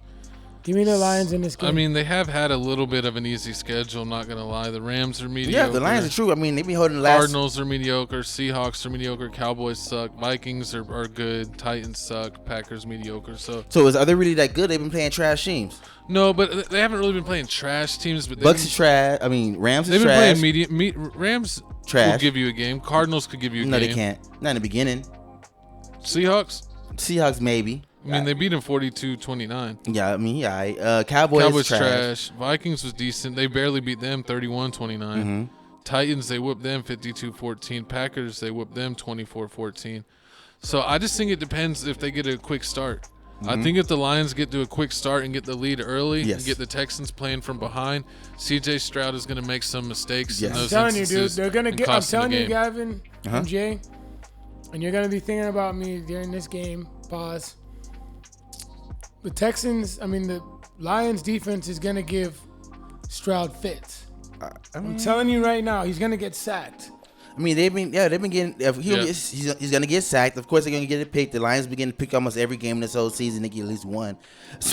Give me the Lions in this game. I mean, they have had a little bit of an easy schedule, I'm not going to lie. The Rams are mediocre. Yeah, the Lions are true. I mean, they be holding the last. Cardinals are mediocre. Seahawks are mediocre. Cowboys suck. Vikings are good. Titans suck. Packers mediocre. So are they really that good? They've been playing trash teams. No, but they haven't really been playing trash teams. But Bucks is trash. I mean, Rams is trash. They've been playing Rams trash. Will give you a game. Cardinals could give you a game. No, they can't. Not in the beginning. Seahawks maybe. I mean, they beat them 42-29. Yeah, I mean, yeah. Cowboys trash. Vikings was decent. They barely beat them 31-29. Titans, they whooped them 52-14. Packers, they whooped them 24-14. So I just think it depends if they get a quick start. I think if the Lions get to a quick start and get the lead early and get the Texans playing from behind, C.J. Stroud is going to make some mistakes in those instances. I'm telling you, dude. They're going to get – I'm telling you, game. Gavin and Jay, and you're going to be thinking about me during this game. Pause. The Lions defense is going to give Stroud fits. I'm telling you right now, he's going to get sacked. I mean, they've been getting. He's going to get sacked. Of course, they're going to get it picked. The Lions begin to pick almost every game this whole season. They get at least one.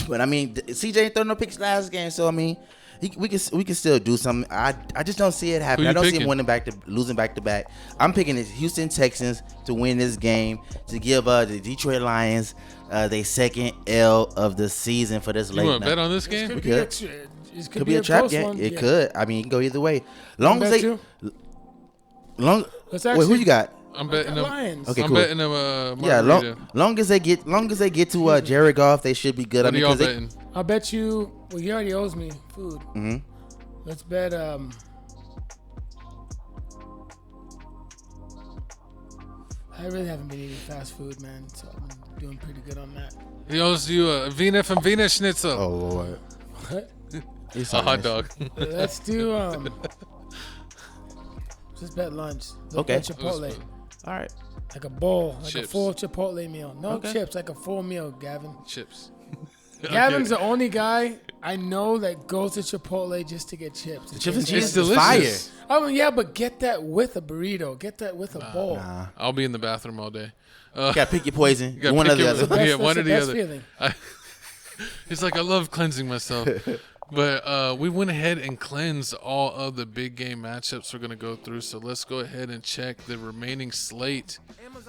But I mean, CJ ain't throw no picks last game, so I mean, we can still do something. I just don't see it happen. I don't see him losing back to back. I'm picking the Houston Texans to win this game to give the Detroit Lions their second L of the season for this late night. You want to bet on this game? It could be a trap game. It could. I mean, it can go either way. Wait, who you got? I'm betting them. Lions. Okay, cool. I'm betting them. Long as they get to Jared Goff, they should be good. What are y'all betting? I'll bet you. Well, he already owes me food. Let's bet. I really haven't been eating fast food, man. So I've been doing pretty good on that. He owes you a Wiener from Wiener Schnitzel. Oh, Lord. What? A hot dog. Let's do just bet lunch. Bet Chipotle. All right. Like a bowl, like Chips. a full Chipotle meal. No chips, like a full meal, Gavin. Chips. Gavin's the only guy I know that goes to Chipotle just to get chips. The chips and cheese delicious. is fire. Oh yeah, but get that with a burrito. Get that with a bowl. Nah. I'll be in the bathroom all day. You gotta pick your poison. You gotta One or the other. one or the other. Feeling. It's like I love cleansing myself. But we went ahead and cleansed all of the big game matchups we're going to go through. So let's go ahead and check the remaining slate.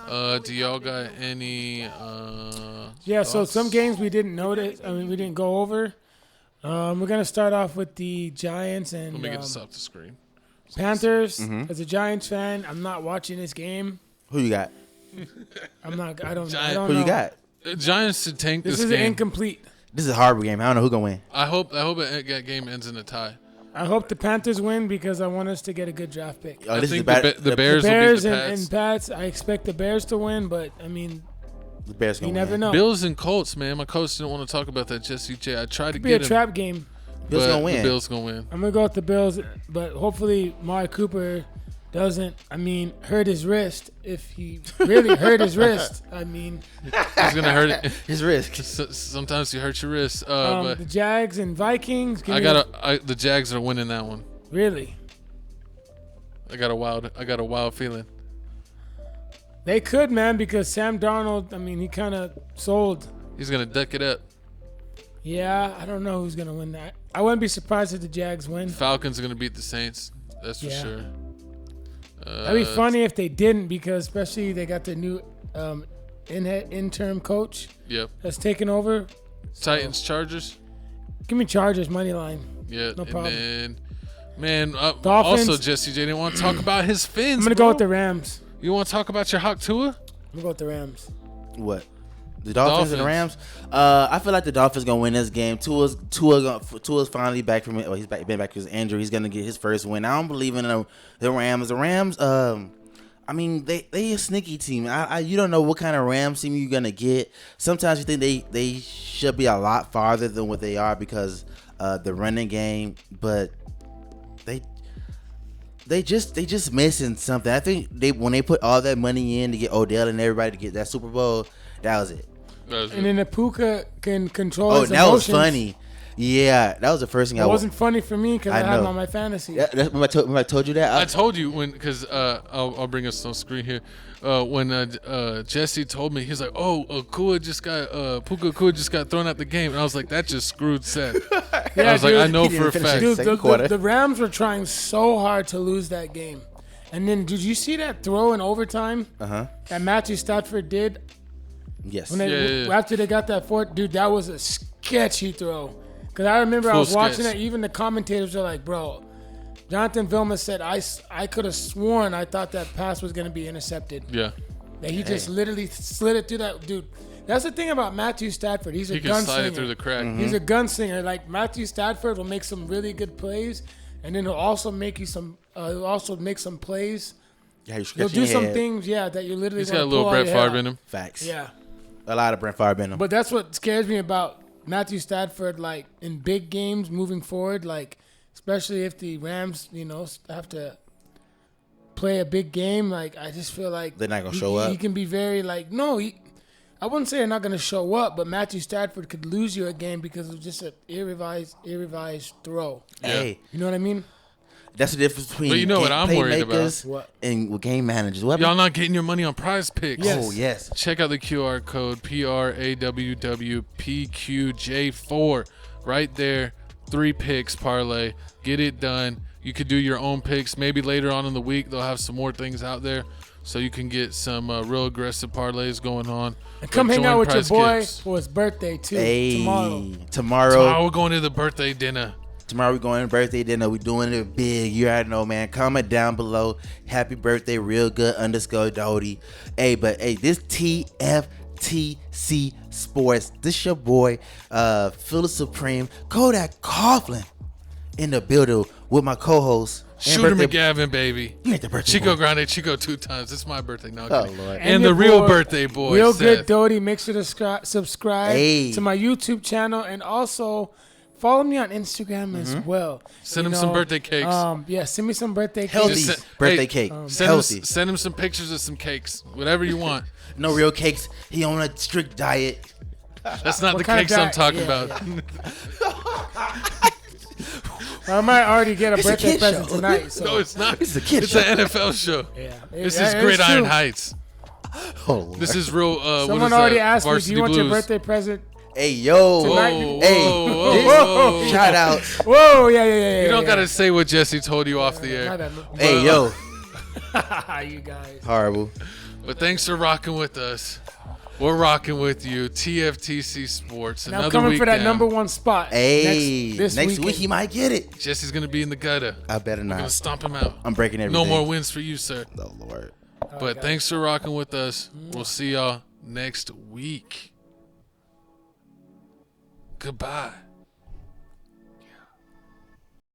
Do y'all got any thoughts? So some games we didn't notice. I mean, we didn't go over. We're going to start off with the Giants and let me get this off the screen. Panthers. As a Giants fan, I'm not watching this game. Who you got? I don't Who know. you got? The Giants should tank this is game. an incomplete. This is a horrible game. I don't know who's gonna win. I hope that game ends in a tie. I hope the Panthers win because I want us to get a good draft pick. I think the Bears will beat the Pats. And Pats. I expect the Bears to win, but I mean, The Bears You gonna never win. know. Bills and Colts, man. My coach didn't want to talk about that. Jesse J. I tried to Could be a get him, trap game. Bills but gonna win. the Bills gonna win. I'm gonna go with the Bills, but hopefully Mari Cooper doesn't. Hurt his wrist. If he really hurt his wrist, He's gonna hurt it. His risk. Sometimes you hurt your wrist. But the Jags and Vikings. the Jags are winning that one. Really? I got a wild feeling. They could, man, because Sam Darnold. He kind of sold. He's gonna duck it up. Yeah, I don't know who's gonna win that. I wouldn't be surprised if the Jags win. Falcons are gonna beat the Saints. That's for sure. That'd be funny if they didn't, because especially they got their new interim coach Yep. that's taken over. Titans, Chargers. Give me Chargers money line. Yeah. No problem. And then, man, Dolphins. also Jesse J didn't want to talk about his fins. I'm gonna go with the Rams. You want to talk about your Hawk Tua? I'm gonna go with the Rams. What? The Dolphins and the Rams. I feel like the Dolphins gonna win this game. Tua's finally back from it. He's been back from his injury. He's gonna get his first win. I don't believe in the Rams. The Rams. They a sneaky team. You don't know what kind of Rams team you're gonna get. Sometimes you think they should be a lot farther than what they are because the running game, but they just missing something. I think when they put all that money in to get Odell and everybody to get that Super Bowl, that was it. And then the Puka can control Oh, his that emotions. was funny. Yeah, that was the first thing It wasn't funny for me because I had him on my fantasy. Yeah, remember I told you that? I told you because I'll bring us on screen here. When Jesse told me, he's like, Puka Kua just got thrown out the game, and I was like, that just screwed Seth. I was like, I know for a fact. Dude, the Rams were trying so hard to lose that game. And then, did you see that throw in overtime that Matthew Stafford did? Yes. After they got that fourth, dude, that was a sketchy throw. Because I remember I was watching it. Even the commentators are like, bro, Jonathan Vilma said, I could have sworn I thought that pass was going to be intercepted. Yeah. That he just literally slid it through that. Dude, that's the thing about Matthew Stafford. He's a gunslinger. He can slide it through the crack. Mm-hmm. He's a gunslinger. Like, Matthew Stafford will make some really good plays, and then he'll also make you some. He'll also make some plays. Yeah, he'll do some things. Yeah, that you literally. He's got a little Brett Favre in him. Facts. Yeah. A lot of Brett Favre in him. But that's what scares me about Matthew Stafford. Like in big games moving forward, like especially if the Rams, have to play a big game. Like I just feel like they're not gonna show up. He can be very like I wouldn't say they're not going to show up, but Matthew Stafford could lose you a game because of just an ill-advised throw. Hey, you know what I mean? That's the difference between. But you know what I'm worried about? What? And with game managers. What? Y'all not getting your money on Prize Picks. Yes. Oh yes. Check out the QR code PRAWWPQJ4 right there. 3 picks parlay. Get it done. You could do your own picks. Maybe later on in the week they'll have some more things out there, so you can get some real aggressive parlays going on. And come hang out with your boy Kicks. for his birthday too. Hey, Tomorrow we're going to the birthday dinner. Tomorrow we're going to birthday dinner. We're doing it big. You already know, man. Comment down below. Happy birthday, real good _ Hey, this TFTC Sports. This your boy, Philip Supreme, Kodak Coughlin in the building with my co-host. Shooter McGavin, baby. You ain't the birthday Chico boy. Grande, Chico 2 times. It's my birthday now. Oh, Lord. And the real birthday boy, Real Seth. Good Doty. Make sure to subscribe to my YouTube channel, and also follow me on Instagram as well. Send him some birthday cakes. Send me some birthday cakes. Healthy birthday cake. Healthy. Send him some pictures of some cakes. Whatever you want. No real cakes. He on a strict diet. That's not the cakes I'm talking about. Yeah. I might already get a birthday present tonight. So. No, it's not. It's a kid It's show. an NFL show. Yeah. This is Gridiron Heights. Oh, Lord. This is real. Someone already asked me, do you want your birthday present? Hey, yo. Tonight? Whoa. Shout out. Whoa, yeah. You don't got to say what Jesse told you off the air. Hey, yo. You guys. Horrible. But thanks for rocking with us. We're rocking with you. TFTC Sports. Now Another coming week for that down. #1 spot. Hey, this next weekend. week he might get it. Jesse's going to be in the gutter. I better We're going to not. stomp him out. I'm breaking everything. No more wins for you, sir. Oh, Lord. But thanks for rocking with us. We'll see y'all next week. Goodbye.